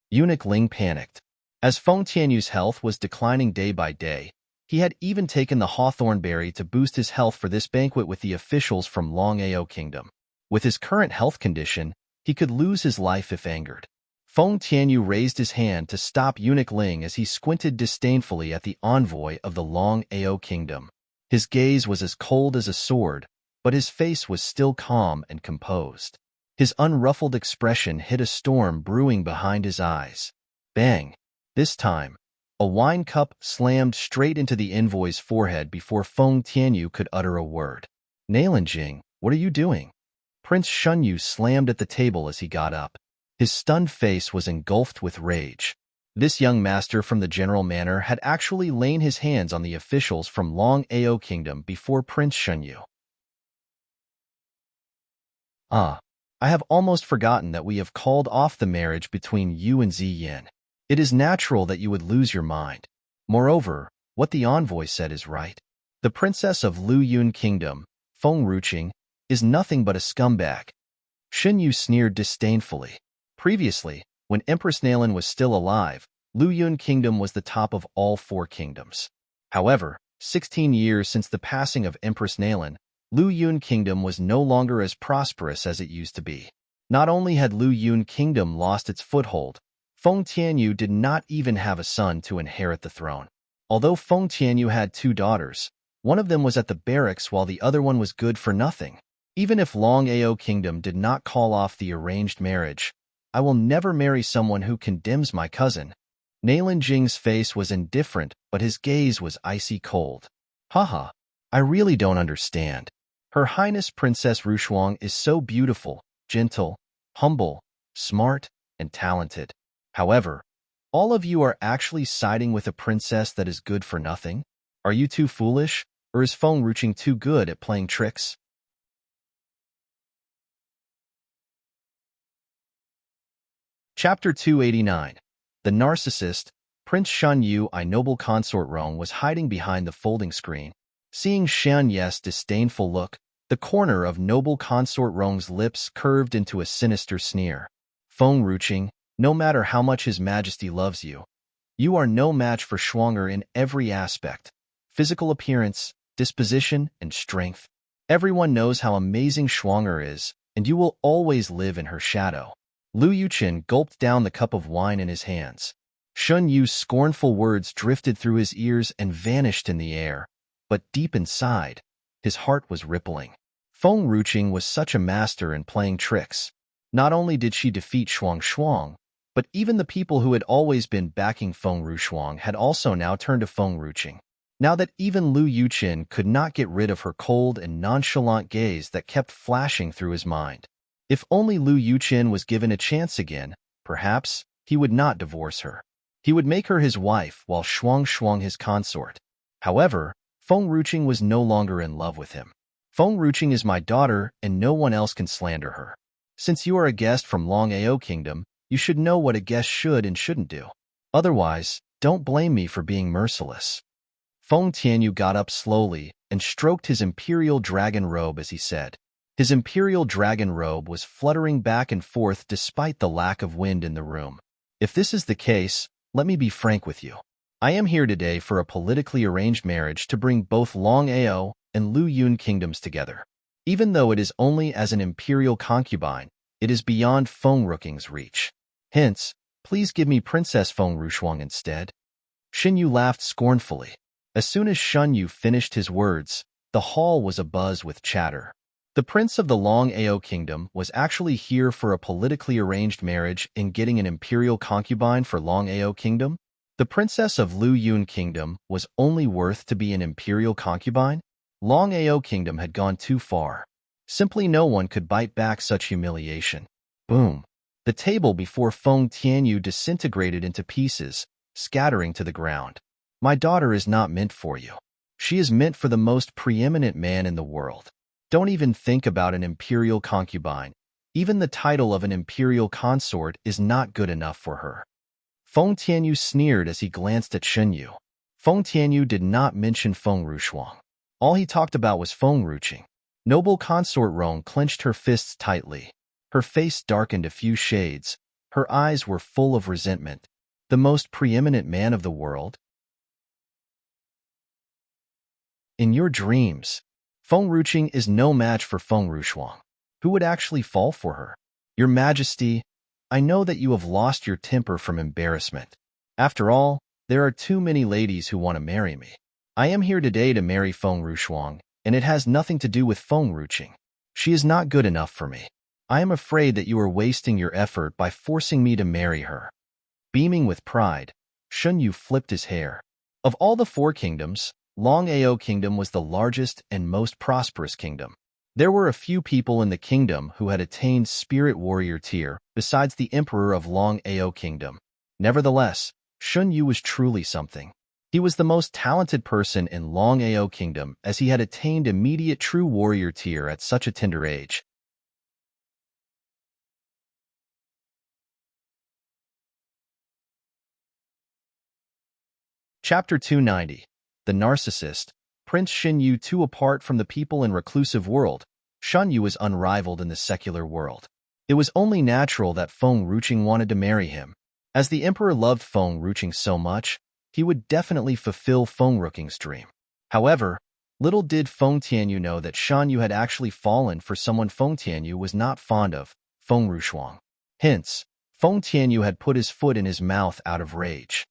Eunuch Ling panicked. As Feng Tianyu's health was declining day by day, he had even taken the hawthorn berry to boost his health for this banquet with the officials from Long-Ao Kingdom. With his current health condition, he could lose his life if angered. Feng Tianyu raised his hand to stop Eunuch Ling as he squinted disdainfully at the envoy of the Long-Ao Kingdom. His gaze was as cold as a sword, but his face was still calm and composed. His unruffled expression hid a storm brewing behind his eyes. Bang! This time, a wine cup slammed straight into the envoy's forehead before Feng Tianyu could utter a word. Nalanjing, what are you doing? Prince Shunyu slammed at the table as he got up. His stunned face was engulfed with rage. This young master from the general manor had actually lain his hands on the officials from Long-Ao Kingdom before Prince Shunyu. I have almost forgotten that we have called off the marriage between you and Ziyin. It is natural that you would lose your mind. Moreover, what the envoy said is right. The princess of Lu Yun Kingdom, Feng Ruqing, is nothing but a scumbag. Xinyu sneered disdainfully. Previously, when Empress Nalan was still alive, Lu Yun Kingdom was the top of all 4 kingdoms. However, 16 years since the passing of Empress Nalan, Lu Yun Kingdom was no longer as prosperous as it used to be. Not only had Lu Yun Kingdom lost its foothold, Feng Tianyu did not even have a son to inherit the throne. Although Feng Tianyu had 2 daughters, one of them was at the barracks while the other one was good for nothing. Even if Long-Ao Kingdom did not call off the arranged marriage, I will never marry someone who condemns my cousin. Nalan Jing's face was indifferent, but his gaze was icy cold. Haha, I really don't understand. Her Highness Princess Rushuang is so beautiful, gentle, humble, smart, and talented. However, all of you are actually siding with a princess that is good for nothing? Are you too foolish, or is Feng Ruqing too good at playing tricks? Chapter 289. The Narcissist. Prince Shan Yu, I noble consort Rong, was hiding behind the folding screen. Seeing Shan Ye's disdainful look, the corner of noble consort Rong's lips curved into a sinister sneer. Feng Ruqing, no matter how much His Majesty loves you, you are no match for Schwanger in every aspect. Physical appearance, disposition, and strength. Everyone knows how amazing Schwanger is, and you will always live in her shadow. Lu Yuqin gulped down the cup of wine in his hands. Shun Yu's scornful words drifted through his ears and vanished in the air, but deep inside, his heart was rippling. Feng Ruqing was such a master in playing tricks. Not only did she defeat Shuang, but even the people who had always been backing Feng Rushuang had also now turned to Feng Ruqing. Now that even Lu Yuqin could not get rid of her cold and nonchalant gaze that kept flashing through his mind. If only Lu Yuqin was given a chance again, perhaps he would not divorce her. He would make her his wife while Shuang his consort. However, Feng Ruqing was no longer in love with him. Feng Ruqing is my daughter and no one else can slander her. Since you are a guest from Long-Ao Kingdom, you should know what a guest should and shouldn't do. Otherwise, don't blame me for being merciless. Feng Tianyu got up slowly and stroked his imperial dragon robe as he said. His imperial dragon robe was fluttering back and forth despite the lack of wind in the room. If this is the case, let me be frank with you. I am here today for a politically arranged marriage to bring both Long-Ao and Lu Yun kingdoms together. Even though it is only as an imperial concubine, it is beyond Feng Ruqing's reach. Hence, please give me Princess Feng Rushuang instead. Xinyu laughed scornfully. As soon as Shun Yu finished his words, the hall was abuzz with chatter. The prince of the Long Ao kingdom was actually here for a politically arranged marriage and getting an imperial concubine for Long Ao kingdom. The princess of Lu Yun kingdom was only worth to be an imperial concubine. Long Ao kingdom had gone too far. Simply no one could bite back such humiliation. Boom. The table before Feng Tianyu disintegrated into pieces, scattering to the ground. My daughter is not meant for you. She is meant for the most preeminent man in the world. Don't even think about an imperial concubine. Even the title of an imperial consort is not good enough for her. Feng Tianyu sneered as he glanced at Shenyu. Feng Tianyu did not mention Feng Rushuang. All he talked about was Feng Ruqing. Noble consort Rong clenched her fists tightly. Her face darkened a few shades. Her eyes were full of resentment. The most preeminent man of the world? In your dreams, Feng Ruqing is no match for Feng Rushuang. Who would actually fall for her? Your Majesty, I know that you have lost your temper from embarrassment. After all, there are too many ladies who want to marry me. I am here today to marry Feng Rushuang, and it has nothing to do with Feng Ruqing. She is not good enough for me. I am afraid that you are wasting your effort by forcing me to marry her. Beaming with pride, Shenyu flipped his hair. Of all the four kingdoms, Long Ao kingdom was the largest and most prosperous kingdom. There were a few people in the kingdom who had attained spirit warrior tier, besides the emperor of Long Ao kingdom. Nevertheless, Shenyu was truly something. He was the most talented person in Long Ao kingdom as he had attained immediate true warrior tier at such a tender age. Chapter 290. The Narcissist. Prince Shenyu too apart from the people in reclusive world. Shenyu was unrivaled in the secular world. It was only natural that Feng Ruqing wanted to marry him. As the emperor loved Feng Ruqing so much, he would definitely fulfill Feng Ruqing's dream. However, little did Feng Tianyu know that Shenyu had actually fallen for someone Feng Tianyu was not fond of, Feng Rushuang. Hence, Feng Tianyu had put his foot in his mouth out of rage.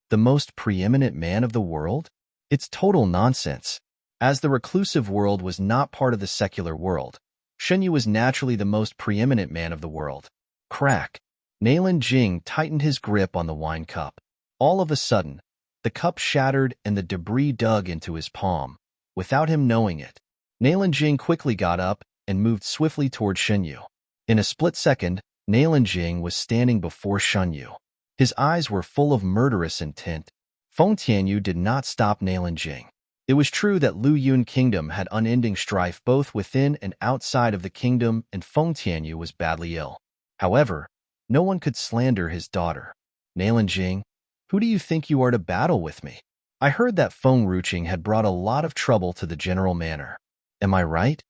The most preeminent man of the world? It's total nonsense. As the reclusive world was not part of the secular world, Shenyu was naturally the most preeminent man of the world. Crack. Nalin Jing tightened his grip on the wine cup. All of a sudden, the cup shattered and the debris dug into his palm, without him knowing it. Nalin Jing quickly got up and moved swiftly toward Shenyu. In a split second, Nalin Jing was standing before Shenyu. His eyes were full of murderous intent. Feng Tianyu did not stop Nalin Jing. It was true that Lu Yun kingdom had unending strife both within and outside of the kingdom, and Feng Tianyu was badly ill. However, no one could slander his daughter. Nalin Jing, who do you think you are to battle with me? I heard that Feng Ruqing had brought a lot of trouble to the general manor. Am I right?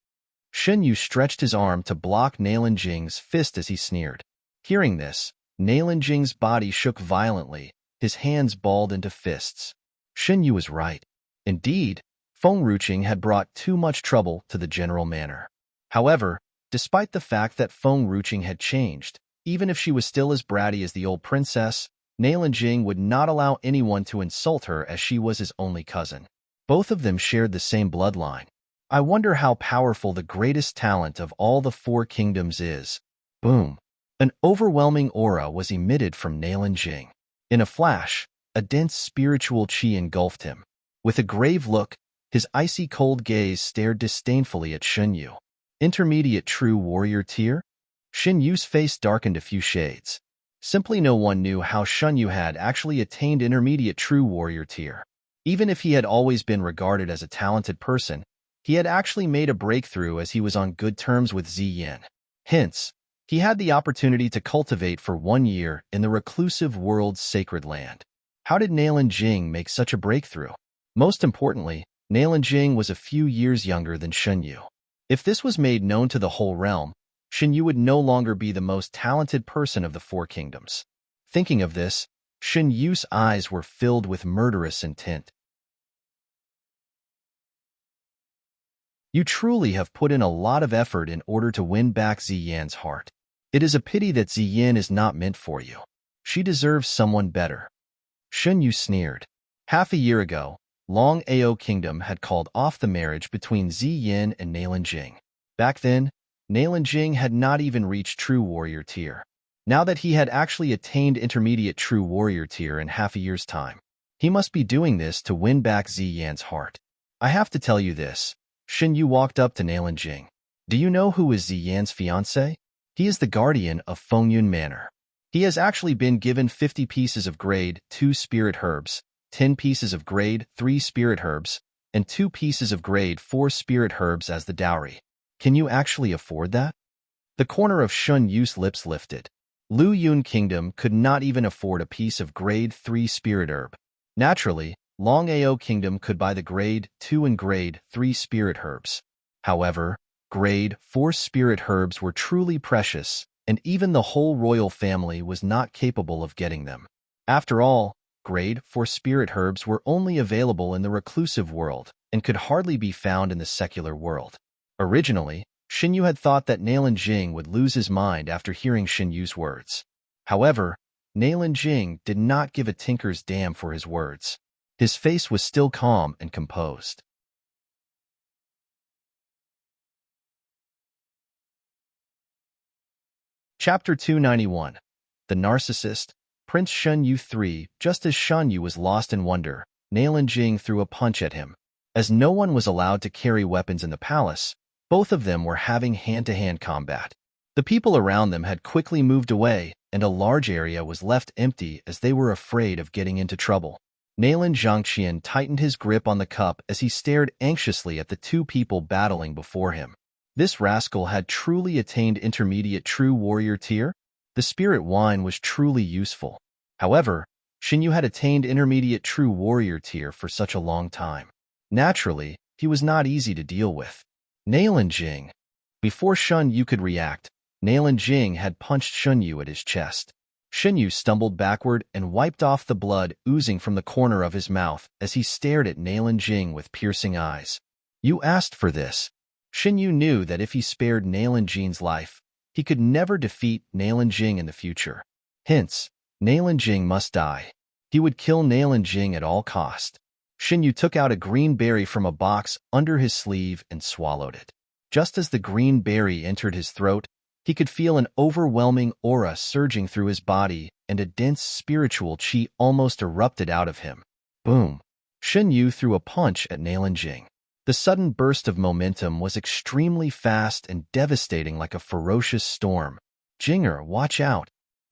Shenyu stretched his arm to block Nalin Jing's fist as he sneered. Hearing this, Nalin Jing's body shook violently, his hands balled into fists. Shenyu was right. Indeed, Feng Ruqing had brought too much trouble to the general manor. However, despite the fact that Feng Ruqing had changed, even if she was still as bratty as the old princess, Nalin Jing would not allow anyone to insult her as she was his only cousin. Both of them shared the same bloodline. I wonder how powerful the greatest talent of all the four kingdoms is. Boom. An overwhelming aura was emitted from Nalin Jing. In a flash, a dense spiritual qi engulfed him. With a grave look, his icy cold gaze stared disdainfully at Shenyu. Intermediate true warrior tier? Shenyu's face darkened a few shades. Simply no one knew how Shenyu had actually attained intermediate true warrior tier. Even if he had always been regarded as a talented person, he had actually made a breakthrough as he was on good terms with Ziyin. Hence, he had the opportunity to cultivate for 1 year in the reclusive world's sacred land. How did Nalin Jing make such a breakthrough? Most importantly, Nalin Jing was a few years younger than Shenyu. If this was made known to the whole realm, Shenyu would no longer be the most talented person of the four kingdoms. Thinking of this, Shenyu's eyes were filled with murderous intent. You truly have put in a lot of effort in order to win back Ziyin's heart. It is a pity that Ziyin is not meant for you. She deserves someone better. Shenyu sneered. Half a year ago, Long Ao Kingdom had called off the marriage between Ziyin and Nalin Jing. Back then, Nalan Jing had not even reached True Warrior tier. Now that he had actually attained intermediate True Warrior tier in half a year's time, he must be doing this to win back Ziyan's heart. I have to tell you this. Shen Yu walked up to Nalan Jing. Do you know who is Ziyan's fiancé? He is the guardian of Fengyun Manor. He has actually been given 50 pieces of grade 2 spirit herbs, 10 pieces of grade 3 spirit herbs, and 2 pieces of grade 4 spirit herbs as the dowry. Can you actually afford that? The corner of Shun Yu's lips lifted. Lu Yun Kingdom could not even afford a piece of grade 3 spirit herb. Naturally, Long Ao Kingdom could buy the grade 2 and grade 3 spirit herbs. However, grade 4 spirit herbs were truly precious, and even the whole royal family was not capable of getting them. After all, grade 4 spirit herbs were only available in the reclusive world and could hardly be found in the secular world. Originally, Shen Yu had thought that Nalan Jing would lose his mind after hearing Shen Yu's words. However, Nalan Jing did not give a tinker's damn for his words. His face was still calm and composed. Chapter 291. The Narcissist, Prince Shen Yu 3. Just as Shen Yu was lost in wonder, Nalan Jing threw a punch at him. As no one was allowed to carry weapons in the palace, both of them were having hand-to-hand combat. The people around them had quickly moved away, and a large area was left empty as they were afraid of getting into trouble. Nalan Zhangqian tightened his grip on the cup as he stared anxiously at the two people battling before him. This rascal had truly attained intermediate True Warrior tier. The spirit wine was truly useful. However, Shen Yu had attained intermediate True Warrior tier for such a long time. Naturally, he was not easy to deal with. Nalan Jing. Before Shen Yu could react, Nalan Jing had punched Shen Yu at his chest. Shen Yu stumbled backward and wiped off the blood oozing from the corner of his mouth as he stared at Nalan Jing with piercing eyes. You asked for this. Shen Yu knew that if he spared Nalan Jing's life, he could never defeat Nalan Jing in the future. Hence, Nalan Jing must die. He would kill Nalan Jing at all cost. Shen Yu took out a green berry from a box under his sleeve and swallowed it. Just as the green berry entered his throat, he could feel an overwhelming aura surging through his body, and a dense spiritual qi almost erupted out of him. Boom! Shen Yu threw a punch at Nalan Jing. The sudden burst of momentum was extremely fast and devastating like a ferocious storm. Jinger, watch out!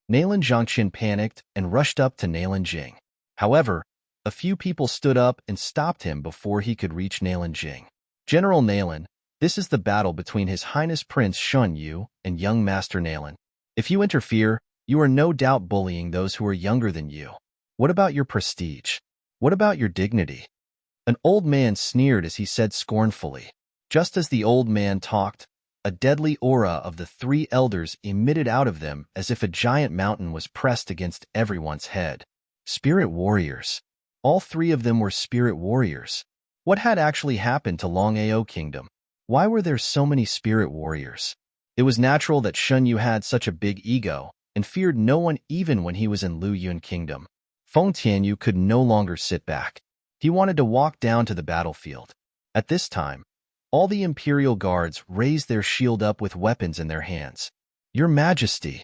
Nalan Zhangqian panicked and rushed up to Nalan Jing. However, a few people stood up and stopped him before he could reach Nalan Jing. General Nalan, this is the battle between His Highness Prince Shen Yu and young Master Nalan. If you interfere, you are no doubt bullying those who are younger than you. What about your prestige? What about your dignity? An old man sneered as he said scornfully. Just as the old man talked, a deadly aura of the three elders emitted out of them as if a giant mountain was pressed against everyone's head. Spirit warriors. All three of them were spirit warriors. What had actually happened to Long Ao Kingdom? Why were there so many spirit warriors? It was natural that Shen Yu had such a big ego and feared no one even when he was in Lu Yun Kingdom. Feng Tianyu could no longer sit back. He wanted to walk down to the battlefield. At this time, all the Imperial Guards raised their shield up with weapons in their hands. Your Majesty!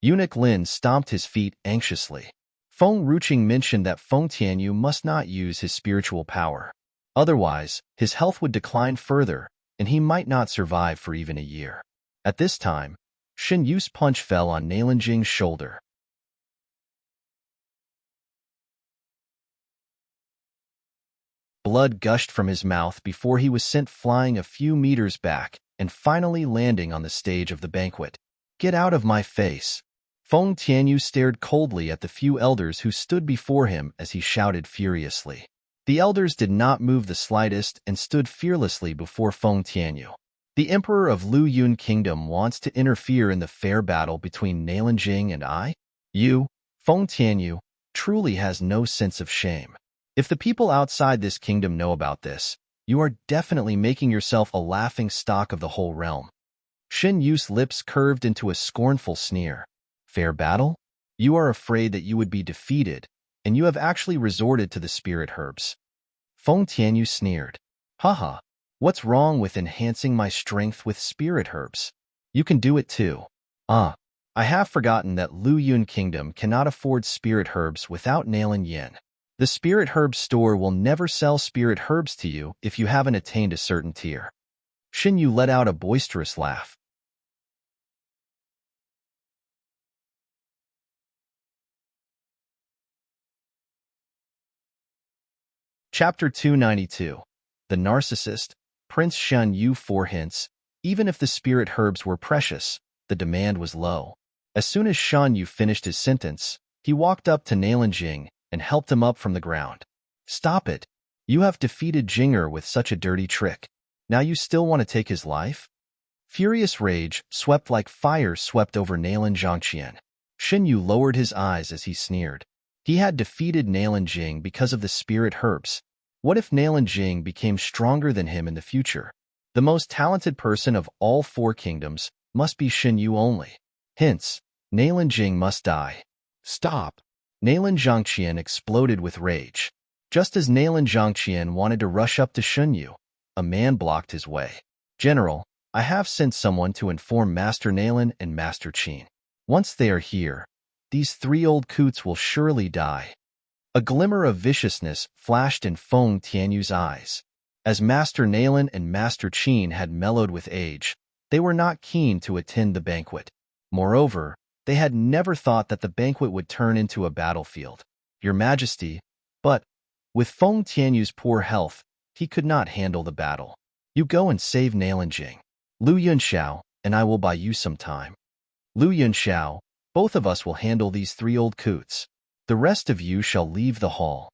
Eunuch Lin stomped his feet anxiously. Feng Ruqing mentioned that Feng Tianyu must not use his spiritual power. Otherwise, his health would decline further, and he might not survive for even a year. At this time, Shen Yu's punch fell on Nalan Jing's shoulder. Blood gushed from his mouth before he was sent flying a few meters back and finally landing on the stage of the banquet. Get out of my face! Feng Tianyu stared coldly at the few elders who stood before him as he shouted furiously. The elders did not move the slightest and stood fearlessly before Feng Tianyu. The Emperor of Lu Yun Kingdom wants to interfere in the fair battle between Nalan Jing and I? You, Feng Tianyu, truly has no sense of shame. If the people outside this kingdom know about this, you are definitely making yourself a laughing stock of the whole realm. Shen Yu's lips curved into a scornful sneer. Fair battle? You are afraid that you would be defeated, and you have actually resorted to the spirit herbs. Feng Tianyu sneered. Haha, What's wrong with enhancing my strength with spirit herbs? You can do it too. I have forgotten that Lu Yun Kingdom cannot afford spirit herbs without Nalan Yin. The spirit herbs store will never sell spirit herbs to you if you haven't attained a certain tier. Shin Yu let out a boisterous laugh. Chapter 292. The Narcissist, Prince Shen Yu 4 hints. Even if the spirit herbs were precious, the demand was low. As soon as Shan Yu finished his sentence, he walked up to Nalan Jing and helped him up from the ground. Stop it. You have defeated Jinger with such a dirty trick. Now you still want to take his life? Furious rage swept like fire swept over Nalan Zhangqian. Shin Yu lowered his eyes as he sneered. He had defeated Nalan Jing because of the spirit herbs. What if Nalan Jing became stronger than him in the future? The most talented person of all 4 kingdoms must be Shin Yu only. Hence, Nalan Jing must die. Stop! Nalan Zhangqian exploded with rage. Just as Nalan Zhangqian wanted to rush up to Shin Yu, a man blocked his way. General, I have sent someone to inform Master Nalan and Master Qin. Once they are here, these 3 old coots will surely die. A glimmer of viciousness flashed in Feng Tianyu's eyes. As Master Nalan and Master Qin had mellowed with age, they were not keen to attend the banquet. Moreover, they had never thought that the banquet would turn into a battlefield. Your Majesty, but with Feng Tianyu's poor health, he could not handle the battle. You go and save Nalan Jing. Lu Yunxiao, and I will buy you some time. Lu Yunxiao, both of us will handle these 3 old coots. The rest of you shall leave the hall.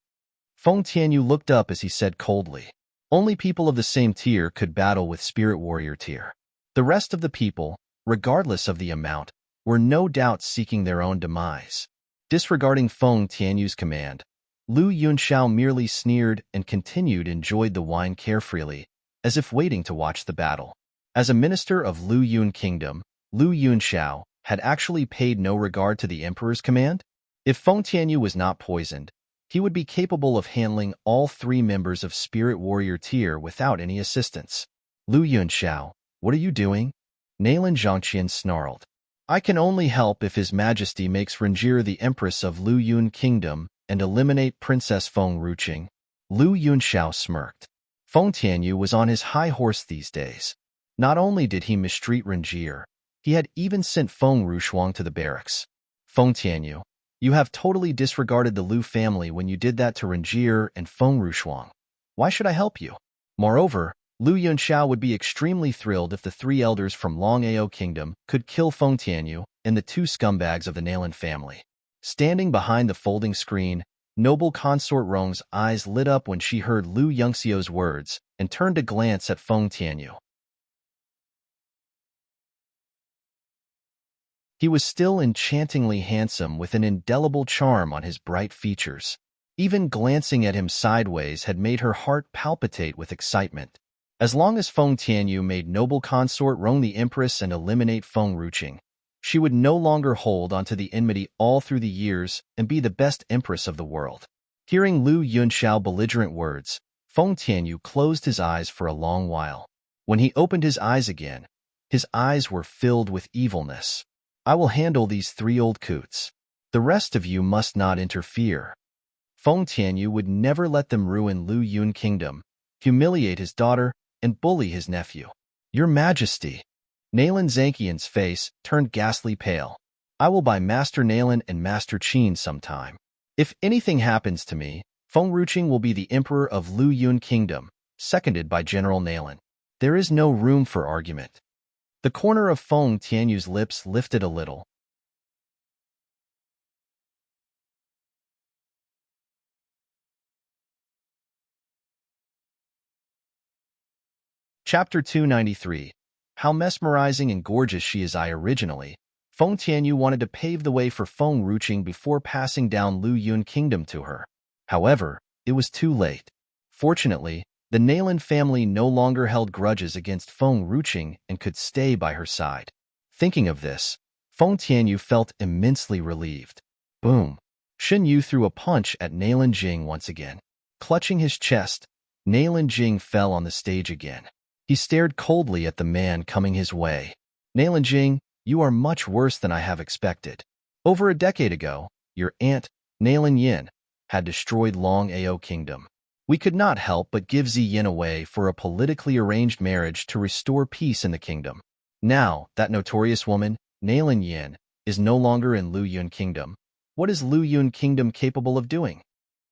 Feng Tianyu looked up as he said coldly. Only people of the same tier could battle with Spirit Warrior tier. The rest of the people, regardless of the amount, were no doubt seeking their own demise. Disregarding Feng Tianyu's command, Lu Yunxiao merely sneered and continued enjoyed the wine carefreely, as if waiting to watch the battle. As a minister of Lu Yun Kingdom, Lu Yunxiao had actually paid no regard to the emperor's command? If Feng Tianyu was not poisoned, he would be capable of handling all 3 members of Spirit Warrior tier without any assistance. Lu Yunxiao, what are you doing? Nalan Zhangqian snarled. I can only help if His Majesty makes Renjir the Empress of Lu Yun Kingdom and eliminate Princess Feng Ruqing. Lu Yunxiao smirked. Feng Tianyu was on his high horse these days. Not only did he mistreat Renjir, he had even sent Feng Rushuang to the barracks. Feng Tianyu, you have totally disregarded the Lu family when you did that to Renjir and Feng Rushuang. Why should I help you? Moreover, Lu Yunxiao would be extremely thrilled if the 3 elders from Long Ao Kingdom could kill Feng Tianyu and the 2 scumbags of the Nalan family. Standing behind the folding screen, noble consort Rong's eyes lit up when she heard Lu Yunxiao's words and turned to glance at Feng Tianyu. He was still enchantingly handsome with an indelible charm on his bright features. Even glancing at him sideways had made her heart palpitate with excitement. As long as Feng Tianyu made noble consort Rong the Empress and eliminate Feng Ruqing, she would no longer hold onto the enmity all through the years and be the best empress of the world. Hearing Lu Yunxiao belligerent words, Feng Tianyu closed his eyes for a long while. When he opened his eyes again, his eyes were filled with evilness. I will handle these 3 old coots. The rest of you must not interfere. Feng Tianyu would never let them ruin Lu Yun Kingdom, humiliate his daughter, and bully his nephew. Your Majesty. Nalan Zhangqian's face turned ghastly pale. I will buy Master Nalan and Master Qin sometime. If anything happens to me, Feng Ruqing will be the Emperor of Lu Yun Kingdom, seconded by General Nalan. There is no room for argument. The corner of Feng Tianyu's lips lifted a little. Chapter 293. How mesmerizing and gorgeous she is. Originally, Feng Tianyu wanted to pave the way for Feng Ruqing before passing down Lu Yun Kingdom to her. However, it was too late. Fortunately, the Nalan family no longer held grudges against Feng Ruqing and could stay by her side. Thinking of this, Feng Tianyu felt immensely relieved. Boom! Shin Yu threw a punch at Nalan Jing once again. Clutching his chest, Nalan Jing fell on the stage again. He stared coldly at the man coming his way. Nalan Jing, you are much worse than I have expected. Over a decade ago, your aunt, Nalan Yin, had destroyed Long Ao Kingdom. We could not help but give Zi Yin away for a politically arranged marriage to restore peace in the kingdom. Now, that notorious woman, Nalan Yin, is no longer in Lu Yun Kingdom. What is Lu Yun Kingdom capable of doing?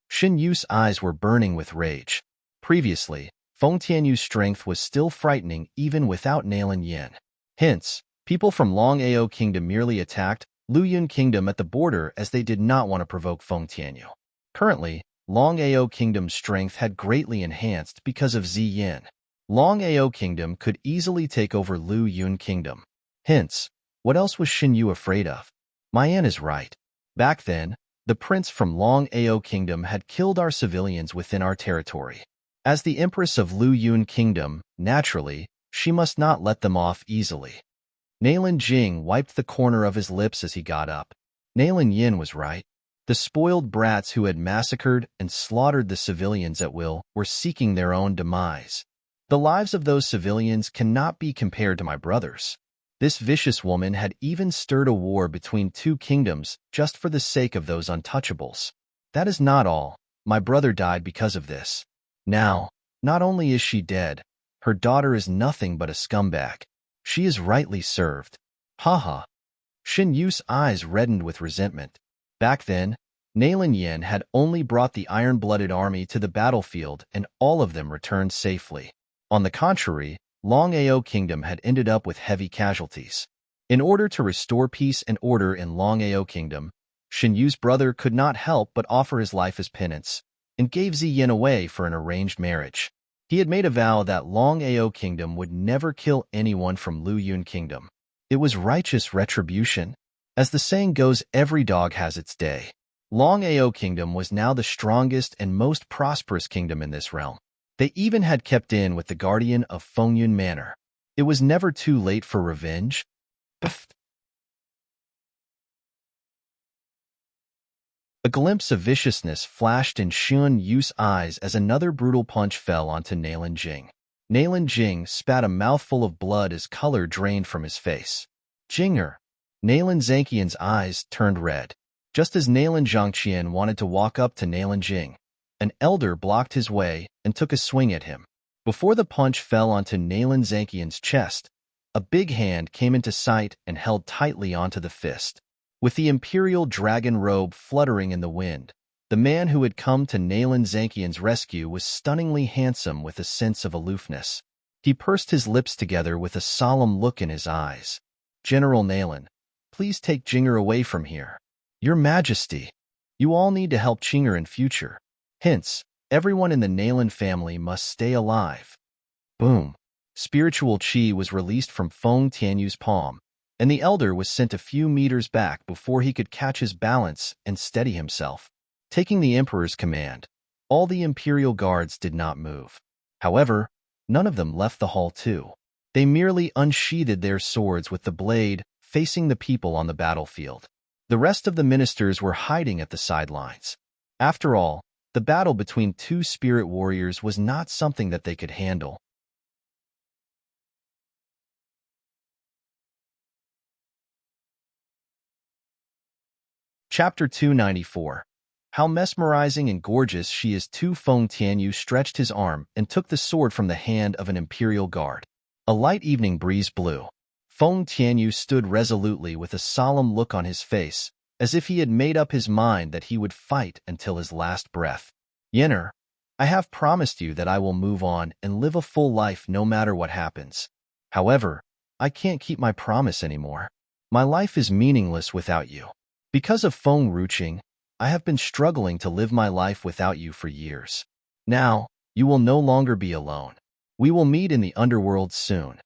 Xin Yu's eyes were burning with rage. Previously, Feng Tianyu's strength was still frightening even without Nalan Yin. Hence, people from Long Ao Kingdom merely attacked Lu Yun Kingdom at the border as they did not want to provoke Feng Tianyu. Currently, Long Ao Kingdom's strength had greatly enhanced because of Zi Yin. Long Ao Kingdom could easily take over Lu Yun Kingdom. Hence, what else was Xin Yu afraid of? My aunt is right. Back then, the prince from Long Ao Kingdom had killed our civilians within our territory. As the empress of Lu Yun Kingdom, naturally, she must not let them off easily. Nalan Jing wiped the corner of his lips as he got up. Nalan Yin was right. The spoiled brats who had massacred and slaughtered the civilians at will were seeking their own demise. The lives of those civilians cannot be compared to my brother's. This vicious woman had even stirred a war between two kingdoms just for the sake of those untouchables. That is not all. My brother died because of this. Now, not only is she dead, her daughter is nothing but a scumbag. She is rightly served. Haha. Xin Yu's eyes reddened with resentment. Back then, Nalan Yin had only brought the iron-blooded army to the battlefield and all of them returned safely. On the contrary, Long Ao Kingdom had ended up with heavy casualties. In order to restore peace and order in Long Ao Kingdom, Xin Yu's brother could not help but offer his life as penance, and gave Zi Yin away for an arranged marriage. He had made a vow that Long Ao Kingdom would never kill anyone from Lu Yun Kingdom. It was righteous retribution. As the saying goes, every dog has its day. Long Ao Kingdom was now the strongest and most prosperous kingdom in this realm. They even had kept in with the guardian of Fengyun Manor. It was never too late for revenge. A glimpse of viciousness flashed in Xin Yu's eyes as another brutal punch fell onto Nalan Jing. Nalan Jing spat a mouthful of blood as color drained from his face. Jinger! Nalan Zhangqian's eyes turned red. Just as Nalan Zhangqian wanted to walk up to Nalan Jing, an elder blocked his way and took a swing at him. Before the punch fell onto Nalan Zhangqian's chest, a big hand came into sight and held tightly onto the fist. With the imperial dragon robe fluttering in the wind, the man who had come to Nalan Zhangqian's rescue was stunningly handsome with a sense of aloofness. He pursed his lips together with a solemn look in his eyes. General Nalan, please take Jinger away from here. Your Majesty, you all need to help Jinger in future. Hence, everyone in the Nalan family must stay alive. Boom. Spiritual chi was released from Feng Tianyu's palm, and the elder was sent a few meters back before he could catch his balance and steady himself. Taking the Emperor's command, all the Imperial Guards did not move. However, none of them left the hall too. They merely unsheathed their swords with the blade, facing the people on the battlefield. The rest of the ministers were hiding at the sidelines. After all, the battle between two spirit warriors was not something that they could handle. Chapter 294. How mesmerizing and gorgeous she is. Feng Tianyu stretched his arm and took the sword from the hand of an imperial guard. A light evening breeze blew. Feng Tianyu stood resolutely with a solemn look on his face, as if he had made up his mind that he would fight until his last breath. Yenner, I have promised you that I will move on and live a full life no matter what happens. However, I can't keep my promise anymore. My life is meaningless without you. Because of Feng Ruqing, I have been struggling to live my life without you for years. Now, you will no longer be alone. We will meet in the underworld soon.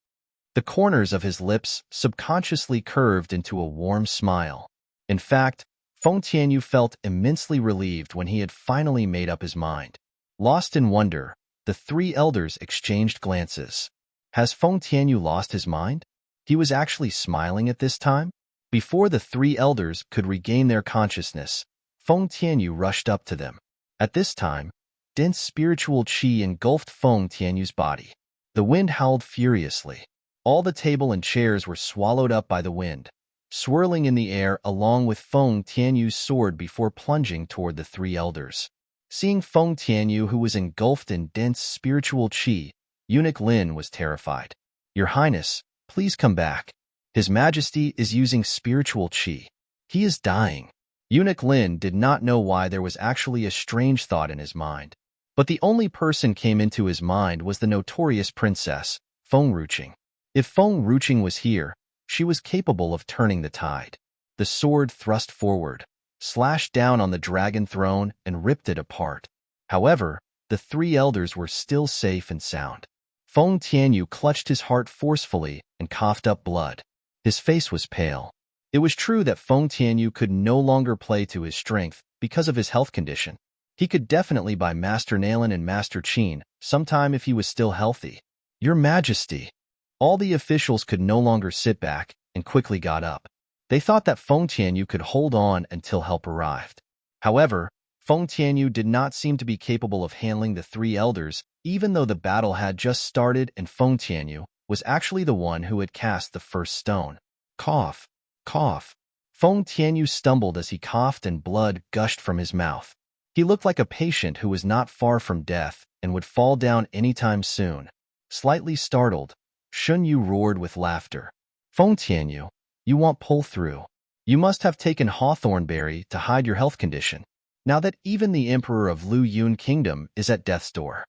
The corners of his lips subconsciously curved into a warm smile. In fact, Feng Tianyu felt immensely relieved when he had finally made up his mind. Lost in wonder, the three elders exchanged glances. Has Feng Tianyu lost his mind? He was actually smiling at this time? Before the three elders could regain their consciousness, Feng Tianyu rushed up to them. At this time, dense spiritual qi engulfed Feng Tianyu's body. The wind howled furiously. All the table and chairs were swallowed up by the wind, swirling in the air along with Feng Tianyu's sword before plunging toward the three elders. Seeing Feng Tianyu, who was engulfed in dense spiritual qi, Eunuch Lin was terrified. "Your Highness, please come back. His Majesty is using spiritual qi. He is dying." Eunuch Lin did not know why there was actually a strange thought in his mind. But the only person came into his mind was the notorious princess, Feng Ruqing. If Feng Ruqing was here, she was capable of turning the tide. The sword thrust forward, slashed down on the dragon throne, and ripped it apart. However, the three elders were still safe and sound. Feng Tianyu clutched his heart forcefully and coughed up blood. His face was pale. It was true that Feng Tianyu could no longer play to his strength because of his health condition. He could definitely buy Master Nalan and Master Qin sometime if he was still healthy. "Your Majesty." All the officials could no longer sit back and quickly got up. They thought that Feng Tianyu could hold on until help arrived. However, Feng Tianyu did not seem to be capable of handling the three elders, even though the battle had just started and Feng Tianyu was actually the one who had cast the first stone. Cough, cough. Feng Tianyu stumbled as he coughed and blood gushed from his mouth. He looked like a patient who was not far from death and would fall down anytime soon. Slightly startled, Shun Yu roared with laughter. "Feng Tianyu, you want pull through. You must have taken hawthorn berry to hide your health condition, now that even the Emperor of Lu Yun Kingdom is at death's door."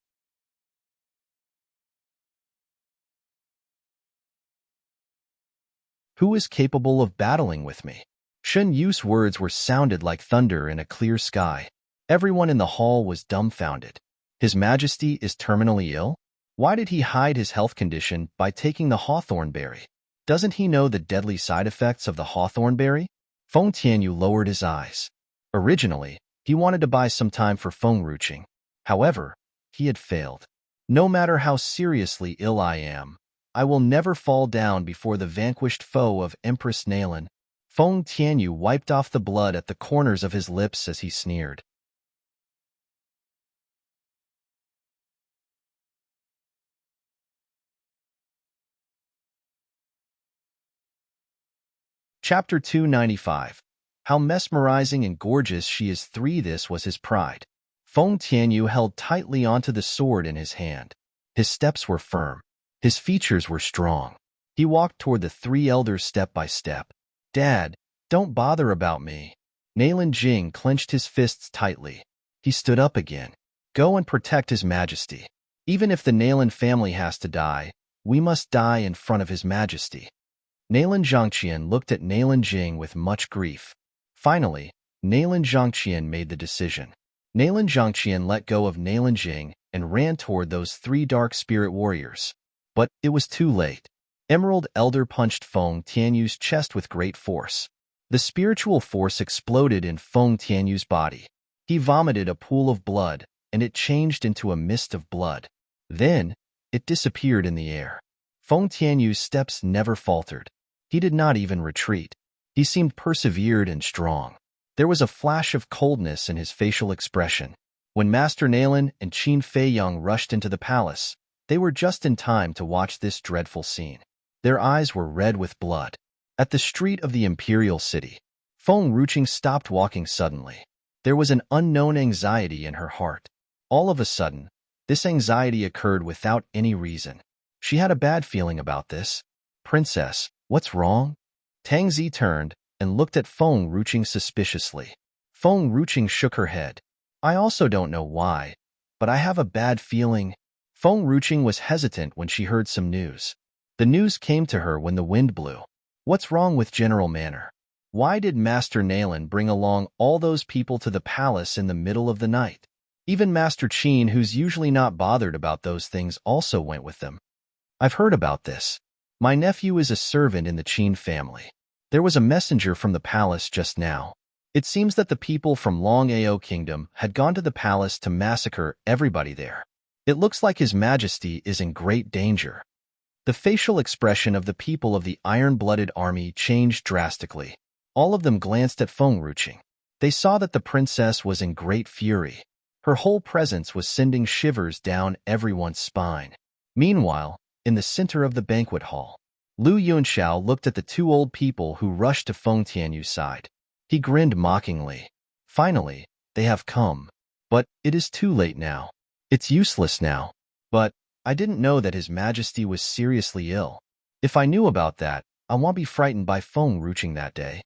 Who is capable of battling with me? Shun Yu's words were sounded like thunder in a clear sky. Everyone in the hall was dumbfounded. His Majesty is terminally ill? Why did he hide his health condition by taking the hawthorn berry? Doesn't he know the deadly side effects of the hawthorn berry? Feng Tianyu lowered his eyes. Originally, he wanted to buy some time for Feng Ruqing. However, he had failed. "No matter how seriously ill I am, I will never fall down before the vanquished foe of Empress Nalan." Feng Tianyu wiped off the blood at the corners of his lips as he sneered. Chapter 295. How mesmerizing and gorgeous she is. 3. This was his pride. Feng Tianyu held tightly onto the sword in his hand. His steps were firm. His features were strong. He walked toward the three elders step by step. "Dad, don't bother about me." Nalan Jing clenched his fists tightly. He stood up again. "Go and protect His Majesty. Even if the Nalan family has to die, we must die in front of His Majesty." Nalan Zhangqian looked at Nalan Jing with much grief. Finally, Nalan Zhangqian made the decision. Nalan Zhangqian let go of Nalan Jing and ran toward those three dark spirit warriors. But it was too late. Emerald Elder punched Feng Tianyu's chest with great force. The spiritual force exploded in Feng Tianyu's body. He vomited a pool of blood, and it changed into a mist of blood. Then, it disappeared in the air. Feng Tianyu's steps never faltered. He did not even retreat. He seemed persevered and strong. There was a flash of coldness in his facial expression. When Master Nalan and Qin Feiyang rushed into the palace, they were just in time to watch this dreadful scene. Their eyes were red with blood. At the street of the imperial city, Feng Ruqing stopped walking suddenly. There was an unknown anxiety in her heart. All of a sudden, this anxiety occurred without any reason. She had a bad feeling about this. "Princess, what's wrong?" Tangzi turned and looked at Feng Ruqing suspiciously. Feng Ruqing shook her head. "I also don't know why, but I have a bad feeling." Feng Ruqing was hesitant when she heard some news. The news came to her when the wind blew. What's wrong with General Manor? Why did Master Nalan bring along all those people to the palace in the middle of the night? Even Master Qin, who's usually not bothered about those things, also went with them. "I've heard about this. My nephew is a servant in the Qin family. There was a messenger from the palace just now. It seems that the people from Long Ao Kingdom had gone to the palace to massacre everybody there. It looks like His Majesty is in great danger." The facial expression of the people of the iron-blooded army changed drastically. All of them glanced at Feng Ruqing. They saw that the princess was in great fury. Her whole presence was sending shivers down everyone's spine. Meanwhile, in the center of the banquet hall, Lu Yunxiao looked at the two old people who rushed to Feng Tianyu's side. He grinned mockingly. Finally, they have come. But it is too late now. It's useless now. But I didn't know that His Majesty was seriously ill. If I knew about that, I won't be frightened by Feng Ruching that day.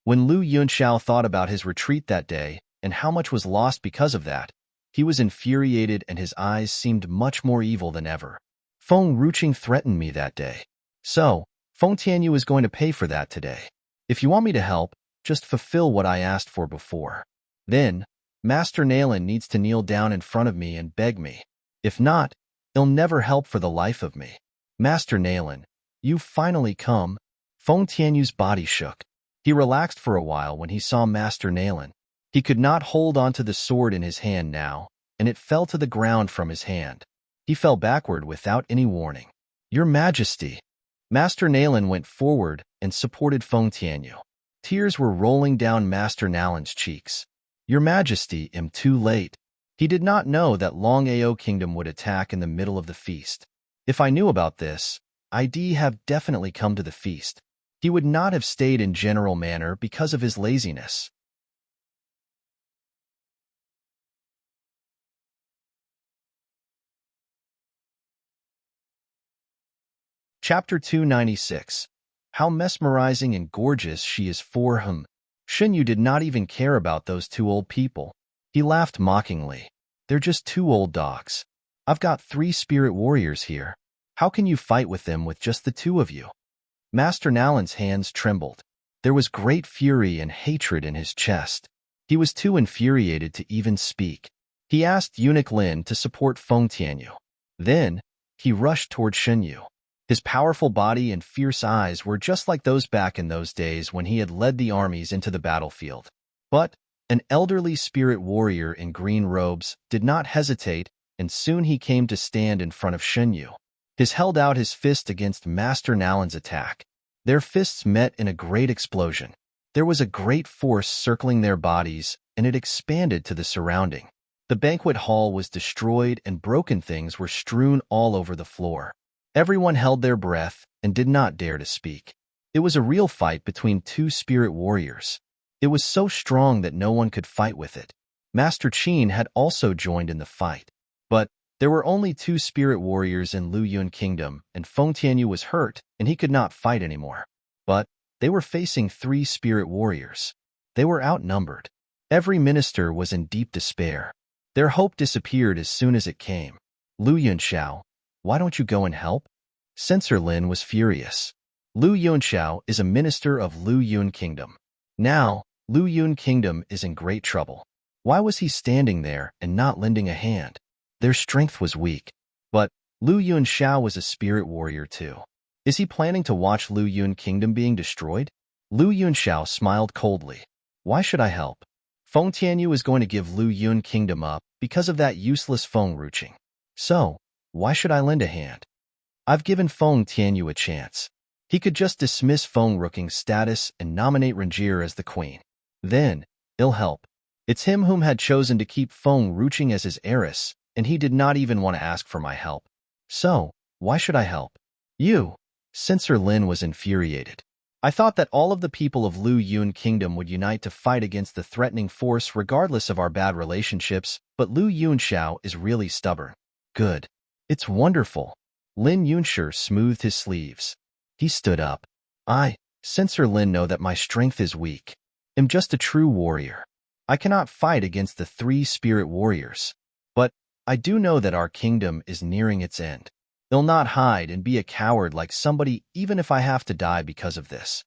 When Lu Yunxiao thought about his retreat that day and how much was lost because of that, he was infuriated and his eyes seemed much more evil than ever. Feng Ruching threatened me that day. So, Feng Tianyu is going to pay for that today. If you want me to help, just fulfill what I asked for before. Then, Master Nailin needs to kneel down in front of me and beg me. If not, he'll never help for the life of me. Master Nailin, you've finally come. Feng Tianyu's body shook. He relaxed for a while when he saw Master Nailin. He could not hold onto the sword in his hand now, and it fell to the ground from his hand. He fell backward without any warning. Your Majesty. Master Nailin went forward and supported Feng Tianyu. Tears were rolling down Master Nalin's cheeks. Your Majesty, I'm too late. He did not know that Long Ao Kingdom would attack in the middle of the feast. If I knew about this, I'd have definitely come to the feast. He would not have stayed in general manner because of his laziness. Chapter 296. How mesmerizing and gorgeous she is for him. Shenyu did not even care about those two old people. He laughed mockingly. They're just two old dogs. I've got 3 spirit warriors here. How can you fight with them with just the 2 of you? Master Nalin's hands trembled. There was great fury and hatred in his chest. He was too infuriated to even speak. He asked Eunuch Lin to support Feng Tianyu. Then, he rushed toward Shenyu. His powerful body and fierce eyes were just like those back in those days when he had led the armies into the battlefield. But an elderly spirit warrior in green robes did not hesitate, and soon he came to stand in front of Shenyu. He held out his fist against Master Nalin's attack. Their fists met in a great explosion. There was a great force circling their bodies, and it expanded to the surrounding. The banquet hall was destroyed and broken things were strewn all over the floor. Everyone held their breath and did not dare to speak. It was a real fight between 2 spirit warriors. It was so strong that no one could fight with it. Master Qin had also joined in the fight. But there were only 2 spirit warriors in Lu Yun Kingdom, and Feng Tianyu was hurt, and he could not fight anymore. But they were facing 3 spirit warriors. They were outnumbered. Every minister was in deep despair. Their hope disappeared as soon as it came. Lu Yunxiao, why don't you go and help? Censor Lin was furious. Lu Yunxiao is a minister of Lu Yun Kingdom. Now, Lu Yun Kingdom is in great trouble. Why was he standing there and not lending a hand? Their strength was weak. But Lu Yunxiao was a spirit warrior too. Is he planning to watch Lu Yun Kingdom being destroyed? Lu Yunxiao smiled coldly. Why should I help? Feng Tianyu is going to give Lu Yun Kingdom up because of that useless Feng Ruching. So, why should I lend a hand? I've given Feng Tianyu a chance. He could just dismiss Feng Ruching's status and nominate Rangier as the queen. Then, he'll help. It's him whom had chosen to keep Feng Ruching as his heiress, and he did not even want to ask for my help. So, why should I help? You. Censor Lin was infuriated. I thought that all of the people of Lu Yun Kingdom would unite to fight against the threatening force regardless of our bad relationships, but Lu Yunxiao is really stubborn. Good. It's wonderful. Lin Yunshi smoothed his sleeves. He stood up. Censor Lin, know that my strength is weak. I'm just a true warrior. I cannot fight against the 3 spirit warriors. But I do know that our kingdom is nearing its end. They'll not hide and be a coward like somebody even if I have to die because of this.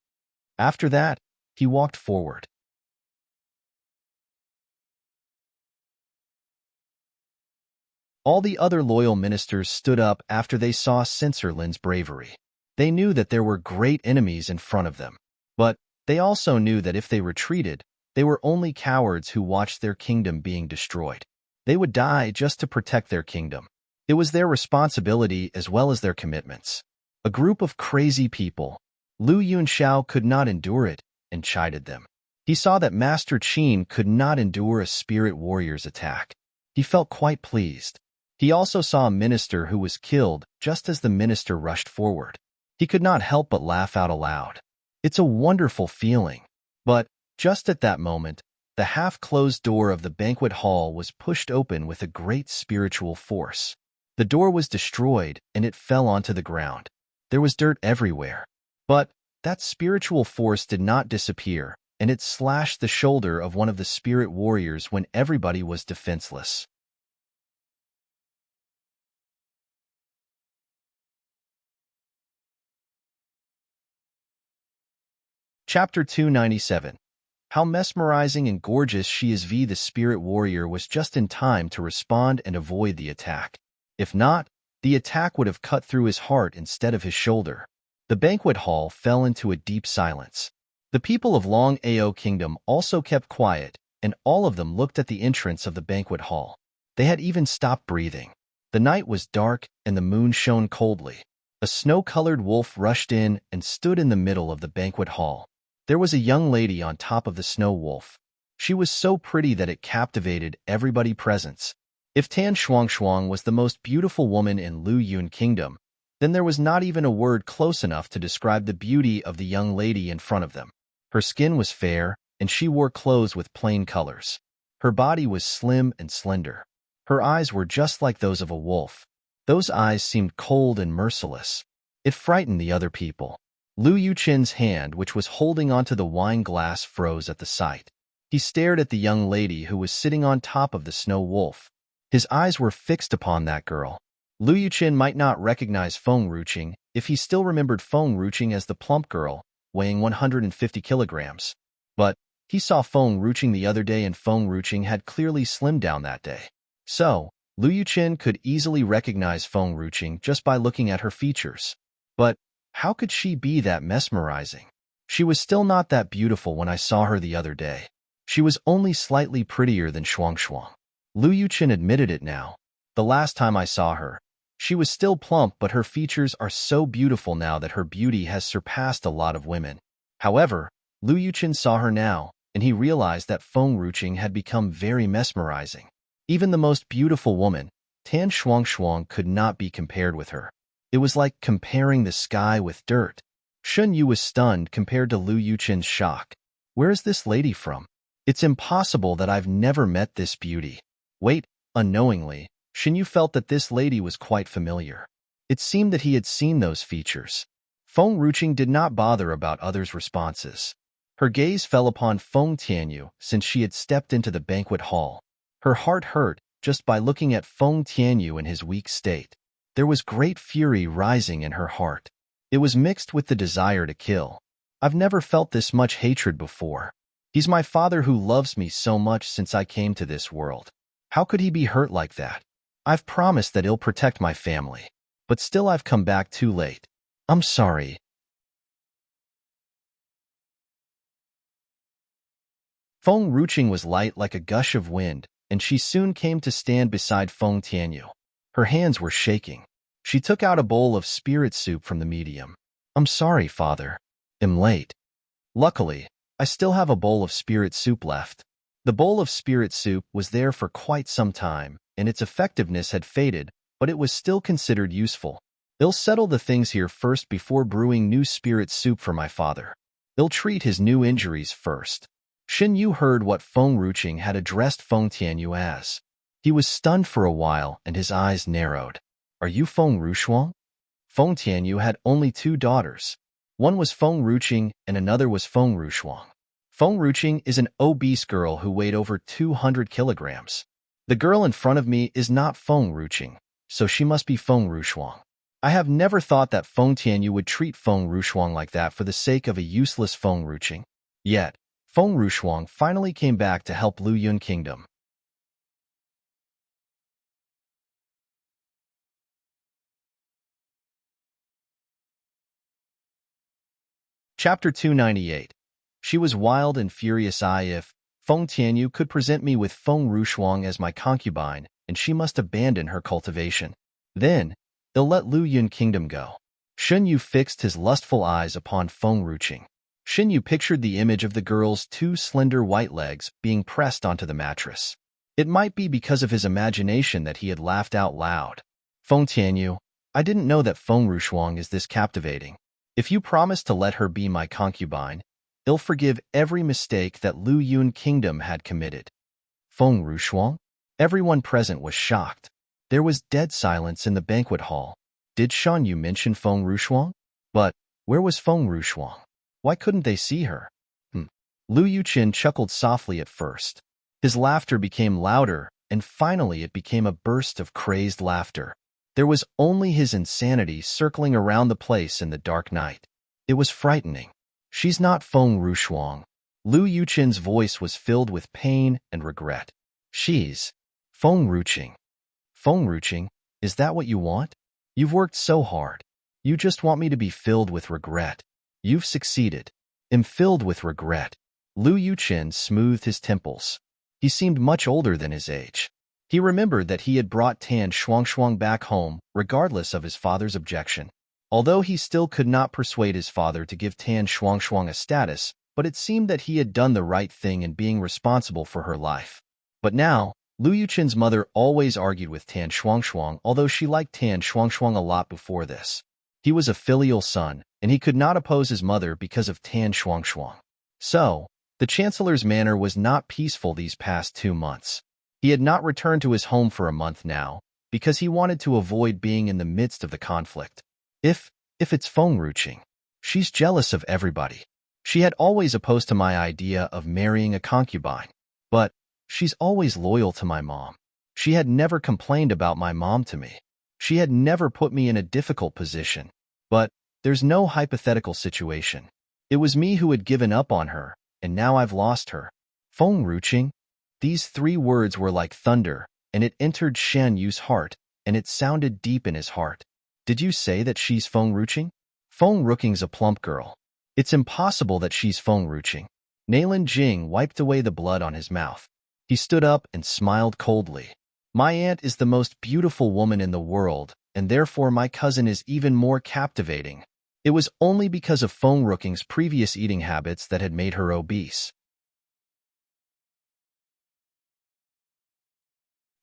After that, he walked forward. All the other loyal ministers stood up after they saw Censor Lin's bravery. They knew that there were great enemies in front of them. But they also knew that if they retreated, they were only cowards who watched their kingdom being destroyed. They would die just to protect their kingdom. It was their responsibility as well as their commitments. A group of crazy people. Lu Yunxiao could not endure it and chided them. He saw that Master Qin could not endure a spirit warrior's attack. He felt quite pleased. He also saw a minister who was killed just as the minister rushed forward. He could not help but laugh out aloud. It's a wonderful feeling. But just at that moment, the half-closed door of the banquet hall was pushed open with a great spiritual force. The door was destroyed, and it fell onto the ground. There was dirt everywhere. But that spiritual force did not disappear, and it slashed the shoulder of one of the spirit warriors when everybody was defenseless. Chapter 297. How mesmerizing and gorgeous she is! The spirit warrior was just in time to respond and avoid the attack. If not, the attack would have cut through his heart instead of his shoulder. The banquet hall fell into a deep silence. The people of Long Ao Kingdom also kept quiet, and all of them looked at the entrance of the banquet hall. They had even stopped breathing. The night was dark, and the moon shone coldly. A snow-colored wolf rushed in and stood in the middle of the banquet hall. There was a young lady on top of the snow wolf. She was so pretty that it captivated everybody present. If Tan Shuangshuang was the most beautiful woman in Lu Yun Kingdom, then there was not even a word close enough to describe the beauty of the young lady in front of them. Her skin was fair, and she wore clothes with plain colors. Her body was slim and slender. Her eyes were just like those of a wolf. Those eyes seemed cold and merciless. It frightened the other people. Lu Yuchin's hand, which was holding onto the wine glass, froze at the sight. He stared at the young lady who was sitting on top of the snow wolf. His eyes were fixed upon that girl. Lu Yuchin might not recognize Feng Ruqing if he still remembered Feng Ruqing as the plump girl, weighing 150 kilograms. But he saw Feng Ruqing the other day, and Feng Ruqing had clearly slimmed down that day. So, Lu Yuchin could easily recognize Feng Ruqing just by looking at her features. But how could she be that mesmerizing? She was still not that beautiful when I saw her the other day. She was only slightly prettier than Shuangshuang. Lu Yuchin admitted it now. The last time I saw her, she was still plump, but her features are so beautiful now that her beauty has surpassed a lot of women. However, Lu Yuchin saw her now, and he realized that Feng Ruqing had become very mesmerizing. Even the most beautiful woman, Tan Shuangshuang, could not be compared with her. It was like comparing the sky with dirt. Shun Yu was stunned compared to Lu Yuchin's shock. Where is this lady from? It's impossible that I've never met this beauty. Wait, unknowingly, Shun Yu felt that this lady was quite familiar. It seemed that he had seen those features. Feng Ruqing did not bother about others' responses. Her gaze fell upon Feng Tianyu since she had stepped into the banquet hall. Her heart hurt just by looking at Feng Tianyu in his weak state. There was great fury rising in her heart. It was mixed with the desire to kill. I've never felt this much hatred before. He's my father who loves me so much since I came to this world. How could he be hurt like that? I've promised that he'll protect my family. But still I've come back too late. I'm sorry. Feng Ruqing was light like a gush of wind, and she soon came to stand beside Feng Tianyu. Her hands were shaking. She took out a bowl of spirit soup from the medium. I'm sorry, father. I'm late. Luckily, I still have a bowl of spirit soup left. The bowl of spirit soup was there for quite some time, and its effectiveness had faded, but it was still considered useful. I'll settle the things here first before brewing new spirit soup for my father. I'll treat his new injuries first. Shin Yu heard what Feng Ruqing had addressed Feng Tianyu as. He was stunned for a while, and his eyes narrowed. Are you Feng Ruquang? Feng Tianyu had only 2 daughters. One was Feng Ruqing, and another was Feng Ruquang. Feng Ruqing is an obese girl who weighed over 200 kilograms. The girl in front of me is not Feng Ruqing, so she must be Feng Ruquang. I have never thought that Feng Tianyu would treat Feng Ruquang like that for the sake of a useless Feng Ruqing. Yet, Feng Ruquang finally came back to help Lu Yun Kingdom. Chapter 298. She was wild and furious. If Feng Tianyu could present me with Feng Ruquang as my concubine, and she must abandon her cultivation. Then, they'll let Lu Yun Kingdom go. Shun Yu fixed his lustful eyes upon Feng Ruqing. Xinyu pictured the image of the girl's two slender white legs being pressed onto the mattress. It might be because of his imagination that he had laughed out loud. Feng Tianyu, I didn't know that Feng Rushuang is this captivating. If you promise to let her be my concubine, I'll forgive every mistake that Lu Yun Kingdom had committed. Feng Rushuang? Everyone present was shocked. There was dead silence in the banquet hall. Did Shan Yu mention Feng Rushuang? But where was Feng Rushuang? Why couldn't they see her? Lu Yuqin chuckled softly at first. His laughter became louder, and finally it became a burst of crazed laughter. There was only his insanity circling around the place in the dark night. It was frightening. She's not Feng Rushuang. Lu Yuqin's voice was filled with pain and regret. She's Feng Ruqing. Feng Ruqing, is that what you want? You've worked so hard. You just want me to be filled with regret. You've succeeded. Am filled with regret. Lu Yuqin smoothed his temples. He seemed much older than his age. He remembered that he had brought Tan Shuangshuang back home, regardless of his father's objection. Although he still could not persuade his father to give Tan Shuangshuang a status, but it seemed that he had done the right thing in being responsible for her life. But now, Lu Yuqin's mother always argued with Tan Shuangshuang, although she liked Tan Shuangshuang a lot before this. He was a filial son, and he could not oppose his mother because of Tan Shuangshuang. So, the Chancellor's manor was not peaceful these past 2 months. He had not returned to his home for a month now, because he wanted to avoid being in the midst of the conflict. If it's Feng Ruqing, she's jealous of everybody. She had always opposed to my idea of marrying a concubine, but she's always loyal to my mom. She had never complained about my mom to me. She had never put me in a difficult position. But there's no hypothetical situation. It was me who had given up on her, and now I've lost her. Feng Ruqing? These 3 words were like thunder, and it entered Shan Yu's heart, and it sounded deep in his heart. Did you say that she's Feng Ruqing? Feng Ruqing's a plump girl. It's impossible that she's Feng Ruqing. Nalin Jing wiped away the blood on his mouth. He stood up and smiled coldly. My aunt is the most beautiful woman in the world, and therefore my cousin is even more captivating. It was only because of Feng Ruqing's previous eating habits that had made her obese.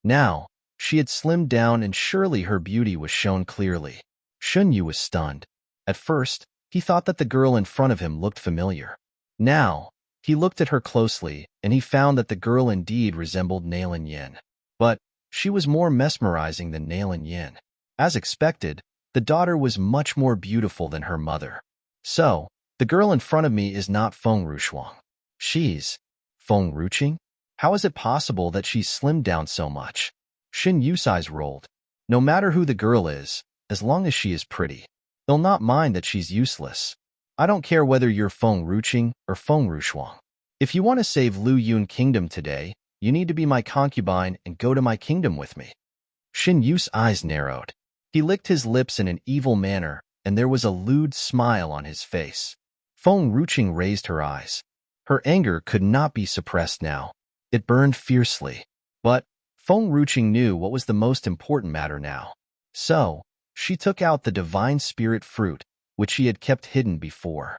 Now, she had slimmed down and surely her beauty was shown clearly. Shun Yu was stunned. At first, he thought that the girl in front of him looked familiar. Now, he looked at her closely, and he found that the girl indeed resembled Nalin Yin. But she was more mesmerizing than Nalin Yin. As expected, the daughter was much more beautiful than her mother. So, the girl in front of me is not Feng Rushuang. She's Feng Ruqing? How is it possible that she's slimmed down so much? Xin Yu's eyes rolled. No matter who the girl is, as long as she is pretty, they'll not mind that she's useless. I don't care whether you're Feng Ruqing or Feng Rushuang. If you want to save Lu Yun Kingdom today, you need to be my concubine and go to my kingdom with me. Xin Yu's eyes narrowed. He licked his lips in an evil manner, and there was a lewd smile on his face. Feng Ruqing raised her eyes. Her anger could not be suppressed now. It burned fiercely. But Feng Ruqing knew what was the most important matter now. So, she took out the divine spirit fruit, which she had kept hidden before.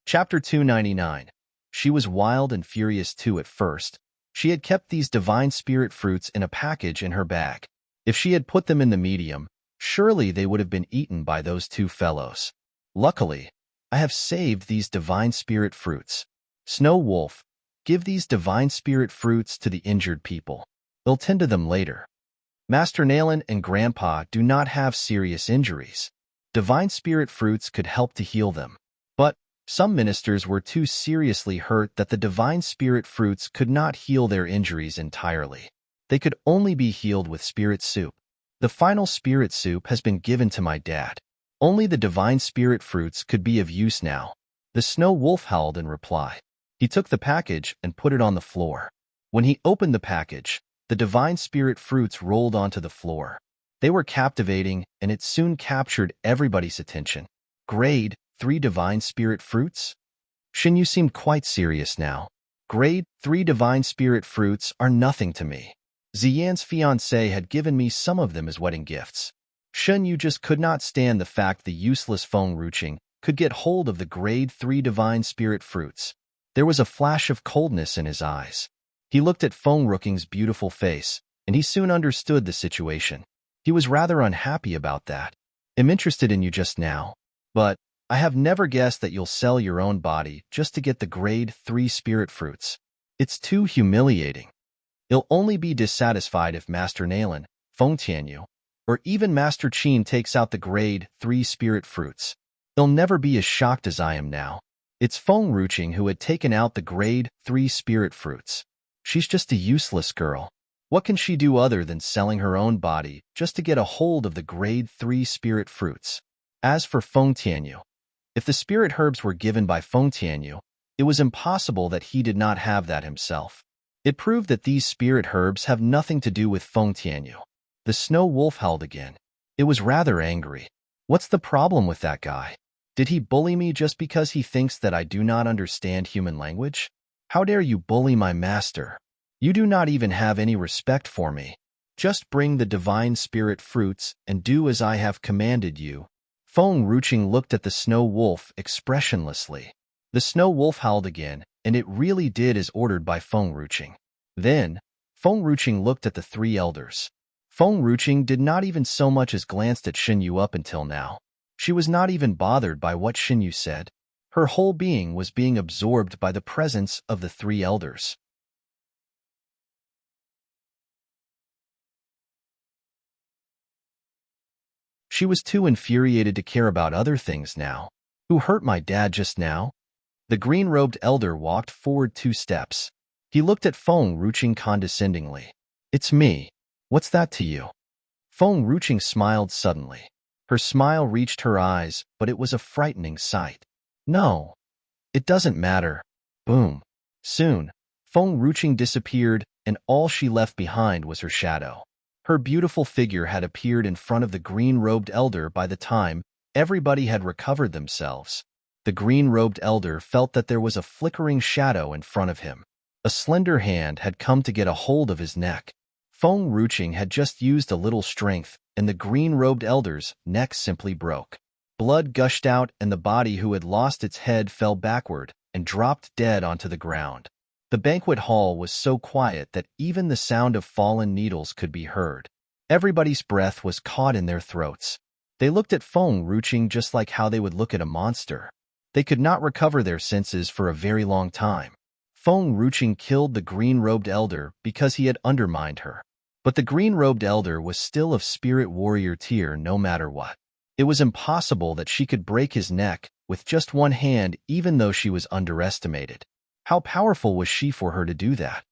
Chapter 299. She was wild and furious too at first. She had kept these divine spirit fruits in a package in her bag. If she had put them in the medium, surely they would have been eaten by those 2 fellows. Luckily, I have saved these divine spirit fruits. Snow Wolf, give these divine spirit fruits to the injured people. They'll tend to them later. Master Nalin and Grandpa do not have serious injuries. Divine spirit fruits could help to heal them. But some ministers were too seriously hurt that the divine spirit fruits could not heal their injuries entirely. They could only be healed with spirit soup. The final spirit soup has been given to my dad. Only the divine spirit fruits could be of use now. The Snow Wolf howled in reply. He took the package and put it on the floor. When he opened the package, the divine spirit fruits rolled onto the floor. They were captivating, and it soon captured everybody's attention. Grade 3 divine spirit fruits? Xinyu seemed quite serious now. Grade 3 divine spirit fruits are nothing to me. Ziyan's fiancé had given me some of them as wedding gifts. Shen Yu just could not stand the fact the useless Feng Ruqing could get hold of the grade 3 divine spirit fruits. There was a flash of coldness in his eyes. He looked at Feng Ruqing's beautiful face, and he soon understood the situation. He was rather unhappy about that. I'm interested in you just now, but I have never guessed that you'll sell your own body just to get the grade 3 spirit fruits. It's too humiliating. You'll only be dissatisfied if Master Nalan, Feng Tianyu, or even Master Qin takes out the grade 3 spirit fruits. They'll never be as shocked as I am now. It's Feng Ruqing who had taken out the grade 3 spirit fruits. She's just a useless girl. What can she do other than selling her own body just to get a hold of the grade 3 spirit fruits? As for Feng Tianyu, if the spirit herbs were given by Feng Tianyu, it was impossible that he did not have that himself. It proved that these spirit herbs have nothing to do with Feng Tianyu. The snow wolf howled again. It was rather angry. What's the problem with that guy? Did he bully me just because he thinks that I do not understand human language? How dare you bully my master? You do not even have any respect for me. Just bring the divine spirit fruits and do as I have commanded you. Feng Ruqing looked at the snow wolf expressionlessly. The snow wolf howled again, and it really did as ordered by Feng Ruqing. Then, Feng Ruqing looked at the three elders. Feng Ruqing did not even so much as glanced at Shen Yu up until now. She was not even bothered by what Shen Yu said. Her whole being was being absorbed by the presence of the three elders. She was too infuriated to care about other things now. Who hurt my dad just now? The green-robed elder walked forward 2 steps. He looked at Feng Ruqing condescendingly. It's me. What's that to you? Feng Ruqing smiled suddenly. Her smile reached her eyes, but it was a frightening sight. No, it doesn't matter. Boom. Soon, Feng Ruqing disappeared, and all she left behind was her shadow. Her beautiful figure had appeared in front of the green-robed elder by the time everybody had recovered themselves. The green-robed elder felt that there was a flickering shadow in front of him. A slender hand had come to get a hold of his neck. Feng Ruqing had just used a little strength, and the green-robed elder's neck simply broke. Blood gushed out, and the body who had lost its head fell backward and dropped dead onto the ground. The banquet hall was so quiet that even the sound of fallen needles could be heard. Everybody's breath was caught in their throats. They looked at Feng Ruqing just like how they would look at a monster. They could not recover their senses for a very long time. Feng Ruqing killed the green-robed elder because he had undermined her. But the green-robed elder was still of spirit warrior tier no matter what. It was impossible that she could break his neck with just one hand even though she was underestimated. How powerful was she for her to do that?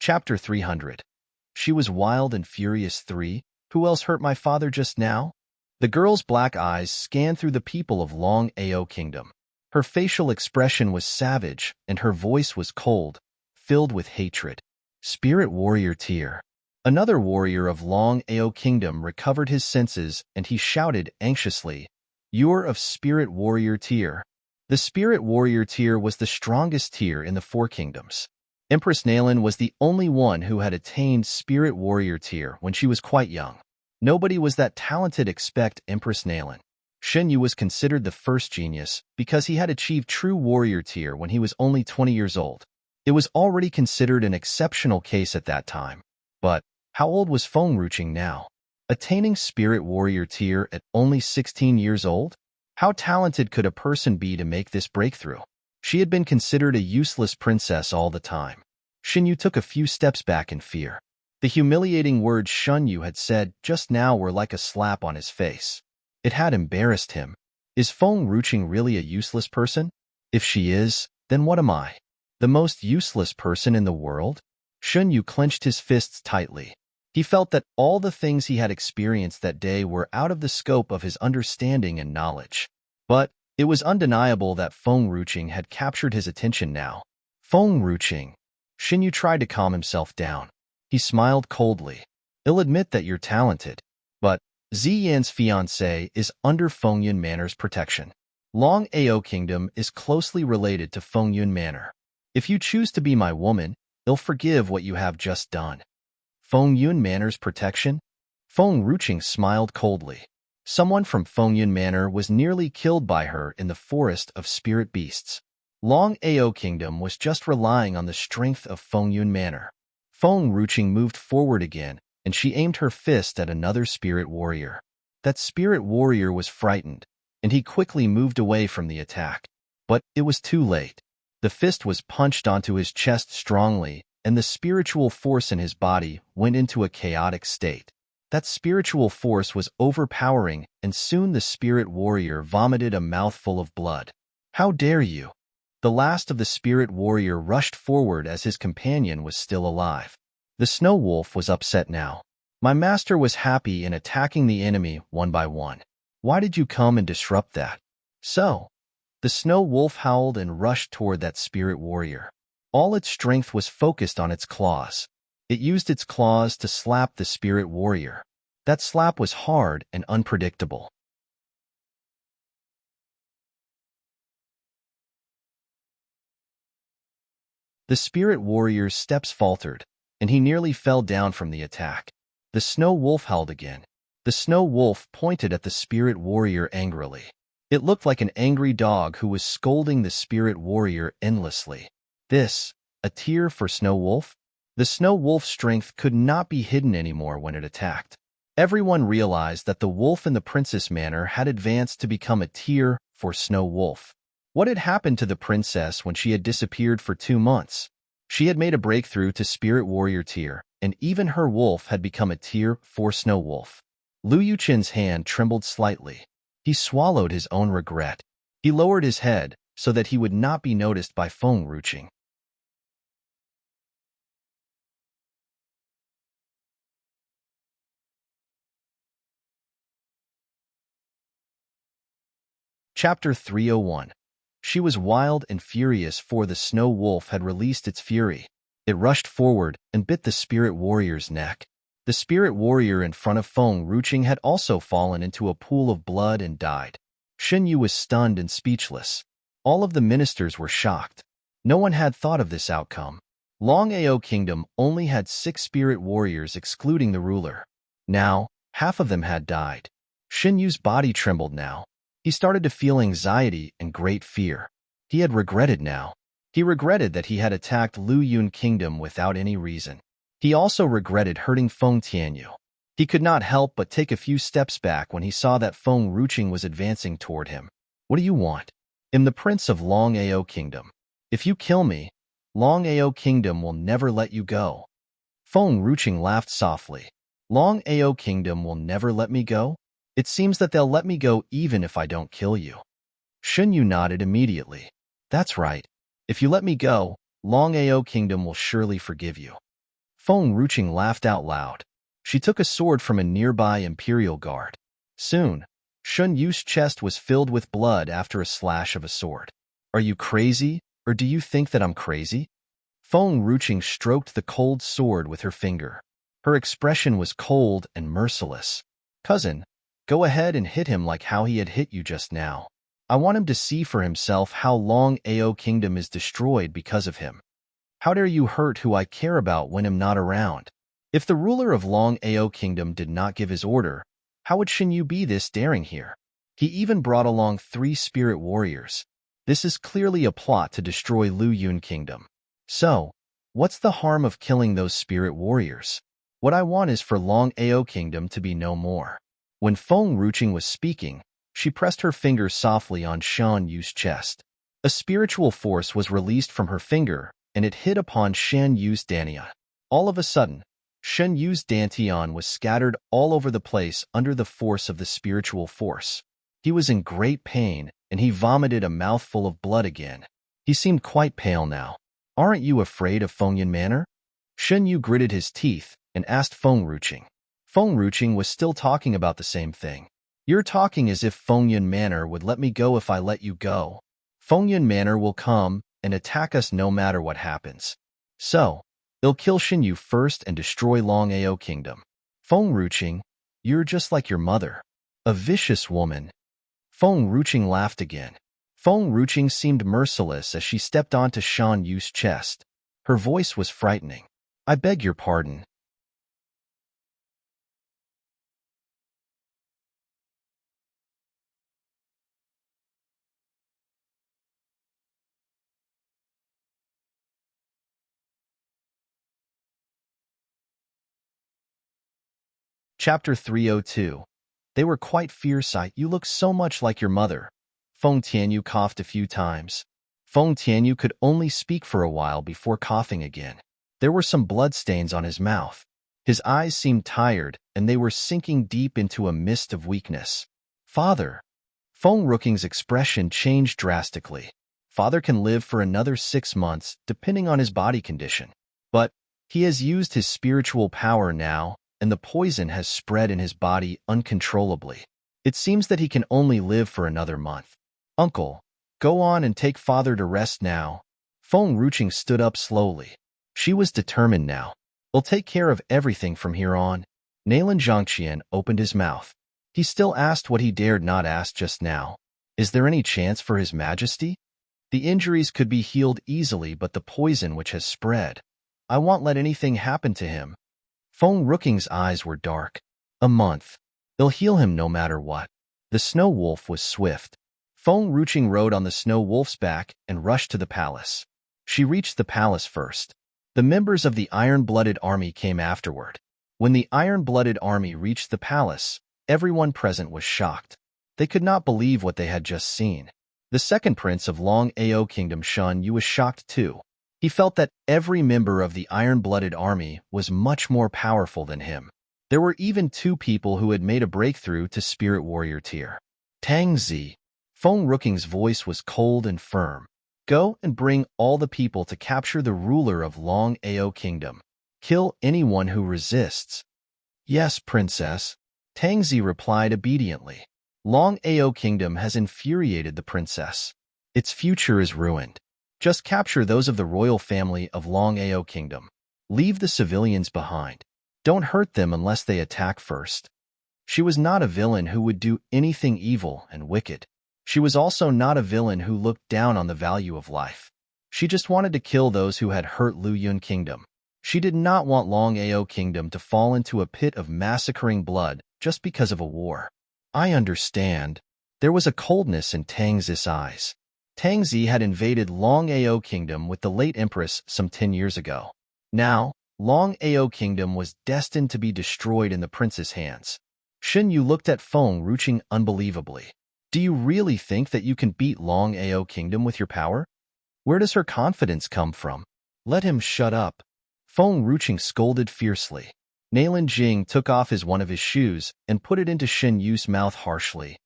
Chapter 300. She was wild and furious 3. Who else hurt my father just now? The girl's black eyes scanned through the people of Long Ao Kingdom. Her facial expression was savage, and her voice was cold, filled with hatred. Spirit warrior tier. Another warrior of Long Ao Kingdom recovered his senses, and he shouted anxiously, "You're of Spirit warrior tier." The Spirit warrior tier was the strongest tier in the 4 kingdoms. Empress Nalan was the only one who had attained Spirit warrior tier when she was quite young. Nobody was that talented except Empress Nalan. Shen Yu was considered the first genius because he had achieved true warrior tier when he was only 20 years old. It was already considered an exceptional case at that time. But how old was Feng Ruqing now? Attaining Spirit warrior tier at only 16 years old? How talented could a person be to make this breakthrough? She had been considered a useless princess all the time. Shen Yu took a few steps back in fear. The humiliating words Shen Yu had said just now were like a slap on his face. It had embarrassed him. Is Feng Ruqing really a useless person? If she is, then what am I? The most useless person in the world? Shen Yu clenched his fists tightly. He felt that all the things he had experienced that day were out of the scope of his understanding and knowledge. But it was undeniable that Feng Ruqing had captured his attention now. Feng Ruqing. Shen Yu tried to calm himself down. He smiled coldly. I'll admit that you're talented, but Ziyan's fiancé is under Fengyun Manor's protection. Long Ao Kingdom is closely related to Fengyun Manor. If you choose to be my woman, they'll forgive what you have just done. Fengyun Manor's protection? Feng Ruqing smiled coldly. Someone from Fengyun Manor was nearly killed by her in the forest of spirit beasts. Long Ao Kingdom was just relying on the strength of Fengyun Manor. Feng Ruqing moved forward again, and she aimed her fist at another spirit warrior. That spirit warrior was frightened, and he quickly moved away from the attack. But it was too late. The fist was punched onto his chest strongly, and the spiritual force in his body went into a chaotic state. That spiritual force was overpowering, and soon the spirit warrior vomited a mouthful of blood. How dare you! The last of the spirit warrior rushed forward as his companion was still alive. The snow wolf was upset now. My master was happy in attacking the enemy one by one. Why did you come and disrupt that? So, the snow wolf howled and rushed toward that spirit warrior. All its strength was focused on its claws. It used its claws to slap the spirit warrior. That slap was hard and unpredictable. The spirit warrior's steps faltered, and he nearly fell down from the attack. The snow wolf howled again. The snow wolf pointed at the spirit warrior angrily. It looked like an angry dog who was scolding the spirit warrior endlessly. This, a tear for Snow Wolf? The Snow Wolf's strength could not be hidden anymore when it attacked. Everyone realized that the wolf in the Princess Manor had advanced to become a tier for Snow Wolf. What had happened to the princess when she had disappeared for 2 months? She had made a breakthrough to Spirit Warrior tier, and even her wolf had become a tier for Snow Wolf. Lu Yuchen's hand trembled slightly. He swallowed his own regret. He lowered his head so that he would not be noticed by Feng Ruqing. Chapter 301. She was wild and furious, for the snow wolf had released its fury. It rushed forward and bit the spirit warrior's neck. The spirit warrior in front of Feng Ruqing had also fallen into a pool of blood and died. Shen Yu was stunned and speechless. All of the ministers were shocked. No one had thought of this outcome. Long Ao Kingdom only had 6 spirit warriors excluding the ruler. Now, half of them had died. Shen Yu's body trembled now. He started to feel anxiety and great fear. He had regretted now. He regretted that he had attacked Lu Yun Kingdom without any reason. He also regretted hurting Feng Tianyu. He could not help but take a few steps back when he saw that Feng Ruqing was advancing toward him. What do you want? I'm the prince of Long Ao Kingdom. If you kill me, Long Ao Kingdom will never let you go. Feng Ruqing laughed softly. Long Ao Kingdom will never let me go? It seems that they'll let me go even if I don't kill you. Shen Yu nodded immediately. That's right. If you let me go, Long Ao Kingdom will surely forgive you. Feng Ruqing laughed out loud. She took a sword from a nearby imperial guard. Soon, Shen Yu's chest was filled with blood after a slash of a sword. Are you crazy, or do you think that I'm crazy? Feng Ruqing stroked the cold sword with her finger. Her expression was cold and merciless. Cousin, go ahead and hit him like how he had hit you just now. I want him to see for himself how Long Ao Kingdom is destroyed because of him. How dare you hurt who I care about when I'm not around? If the ruler of Long Ao Kingdom did not give his order, how would Shen Yu be this daring here? He even brought along 3 spirit warriors. This is clearly a plot to destroy Lu Yun Kingdom. So, what's the harm of killing those spirit warriors? What I want is for Long Ao Kingdom to be no more. When Feng Ruqing was speaking, she pressed her finger softly on Shen Yu's chest. A spiritual force was released from her finger, and it hit upon Shen Yu's dantian. All of a sudden, Shen Yu's dantian was scattered all over the place under the force of the spiritual force. He was in great pain, and he vomited a mouthful of blood again. He seemed quite pale now. Aren't you afraid of Fengyun Manor? Shen Yu gritted his teeth and asked Feng Ruqing. Feng Ruqing was still talking about the same thing. You're talking as if Fengyun Manor would let me go if I let you go. Fengyun Manor will come and attack us no matter what happens. So, they'll kill Shen Yu first and destroy Long Ao Kingdom. Feng Ruqing, You're just like your mother. A vicious woman. Feng Ruching laughed again. Feng Ruching seemed merciless as she stepped onto Shan Yu's chest. Her voice was frightening. I beg your pardon. Chapter 302. They were quite fierce. You look so much like your mother. Feng Tianyu coughed a few times. Feng Tianyu could only speak for a while before coughing again. There were some bloodstains on his mouth. His eyes seemed tired, and they were sinking deep into a mist of weakness. Father. Feng Ruching's expression changed drastically. Father can live for another 6 months, depending on his body condition. But he has used his spiritual power now, and the poison has spread in his body uncontrollably. It seems that he can only live for another month. Uncle, go on and take father to rest now. Feng Ruching stood up slowly. She was determined now. We'll take care of everything from here on. Naylan Zhangqian opened his mouth. He still asked what he dared not ask just now. Is there any chance for his majesty? The injuries could be healed easily, but the poison which has spread. I won't let anything happen to him. Feng Ruching's eyes were dark. A month. They'll heal him no matter what. The snow wolf was swift. Feng Ruching rode on the snow wolf's back and rushed to the palace. She reached the palace first. The members of the iron-blooded army came afterward. When the iron-blooded army reached the palace, everyone present was shocked. They could not believe what they had just seen. The second prince of Long Ao Kingdom, Shan Yu, was shocked too. He felt that every member of the iron-blooded army was much more powerful than him. There were even 2 people who had made a breakthrough to Spirit Warrior tier. Tang Zi. Feng Ruching's voice was cold and firm. Go and bring all the people to capture the ruler of Long Ao Kingdom. Kill anyone who resists. Yes, princess. Tang Zi replied obediently. Long Ao Kingdom has infuriated the princess. Its future is ruined. Just capture those of the royal family of Long Ao Kingdom. Leave the civilians behind. Don't hurt them unless they attack first. She was not a villain who would do anything evil and wicked. She was also not a villain who looked down on the value of life. She just wanted to kill those who had hurt Lu Yun Kingdom. She did not want Long Ao Kingdom to fall into a pit of massacring blood just because of a war. I understand. There was a coldness in Tang Zi's eyes. Tang Zi had invaded Long Ao Kingdom with the late Empress some 10 years ago. Now, Long Ao Kingdom was destined to be destroyed in the prince's hands. Shen Yu looked at Feng Ruching unbelievably. Do you really think that you can beat Long Ao Kingdom with your power? Where does her confidence come from? Let him shut up. Feng Ruching scolded fiercely. Naylan Jing took off one of his shoes and put it into Shen Yu's mouth harshly.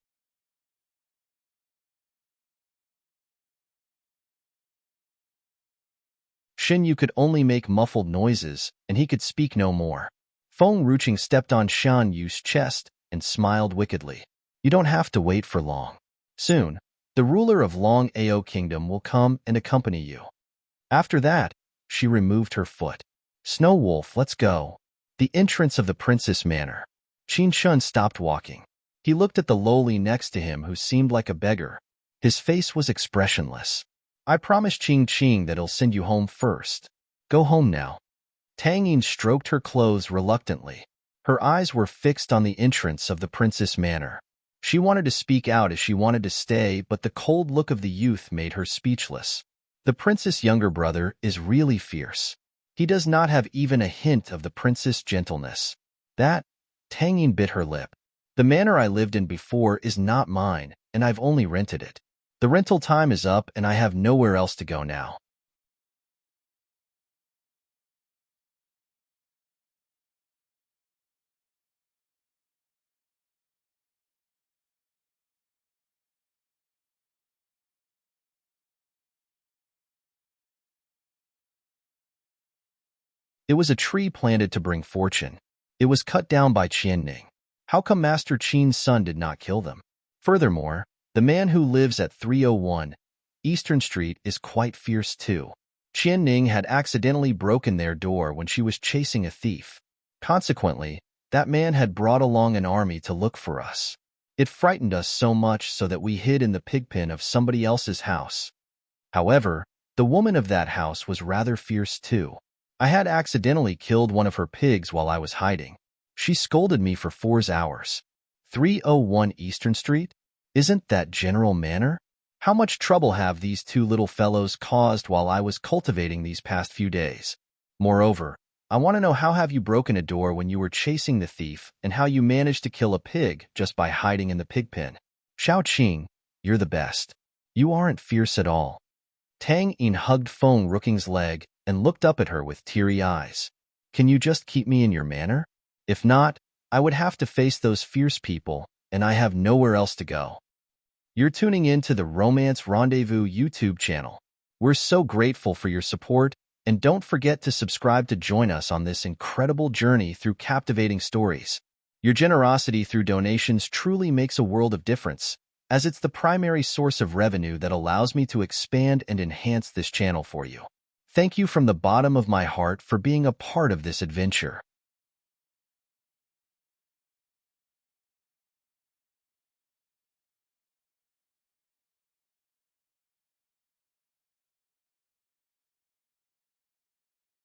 Shen Yu could only make muffled noises, and he could speak no more. Feng Ruching stepped on Shan Yu's chest and smiled wickedly. You don't have to wait for long. Soon, the ruler of Long Ao Kingdom will come and accompany you. After that, she removed her foot. Snow Wolf, let's go. The entrance of the princess manor. Qin Shun stopped walking. He looked at the lowly next to him who seemed like a beggar. His face was expressionless. I promised Qing Qing that he'll send you home first. Go home now. Tang Yin stroked her clothes reluctantly. Her eyes were fixed on the entrance of the princess manor. She wanted to speak out as she wanted to stay, but the cold look of the youth made her speechless. The prince's younger brother is really fierce. He does not have even a hint of the prince's gentleness. That, Tang Yin bit her lip. The manor I lived in before is not mine, and I've only rented it. The rental time is up, and I have nowhere else to go now. It was a tree planted to bring fortune. It was cut down by Qianning. How come Master Qin's son did not kill them? Furthermore, the man who lives at 301 Eastern Street is quite fierce too. Qianning had accidentally broken their door when she was chasing a thief. Consequently, That man had brought along an army to look for us. It frightened us so much so that we hid in the pigpen of somebody else's house. However, the woman of that house was rather fierce too. I had accidentally killed one of her pigs while I was hiding. She scolded me for 4 hours. 301 Eastern Street? Isn't that General Manor? How much trouble have these two little fellows caused while I was cultivating these past few days? Moreover, I want to know how have you broken a door when you were chasing the thief and how you managed to kill a pig just by hiding in the pigpen. Xiao Qing, you're the best. You aren't fierce at all. Tang Yin hugged Feng Rooking's leg and looked up at her with teary eyes. Can you just keep me in your manor? If not, I would have to face those fierce people, and I have nowhere else to go. You're tuning in to the Romance Rendezvous YouTube channel. We're so grateful for your support, and don't forget to subscribe to join us on this incredible journey through captivating stories. Your generosity through donations truly makes a world of difference, as it's the primary source of revenue that allows me to expand and enhance this channel for you. Thank you from the bottom of my heart for being a part of this adventure.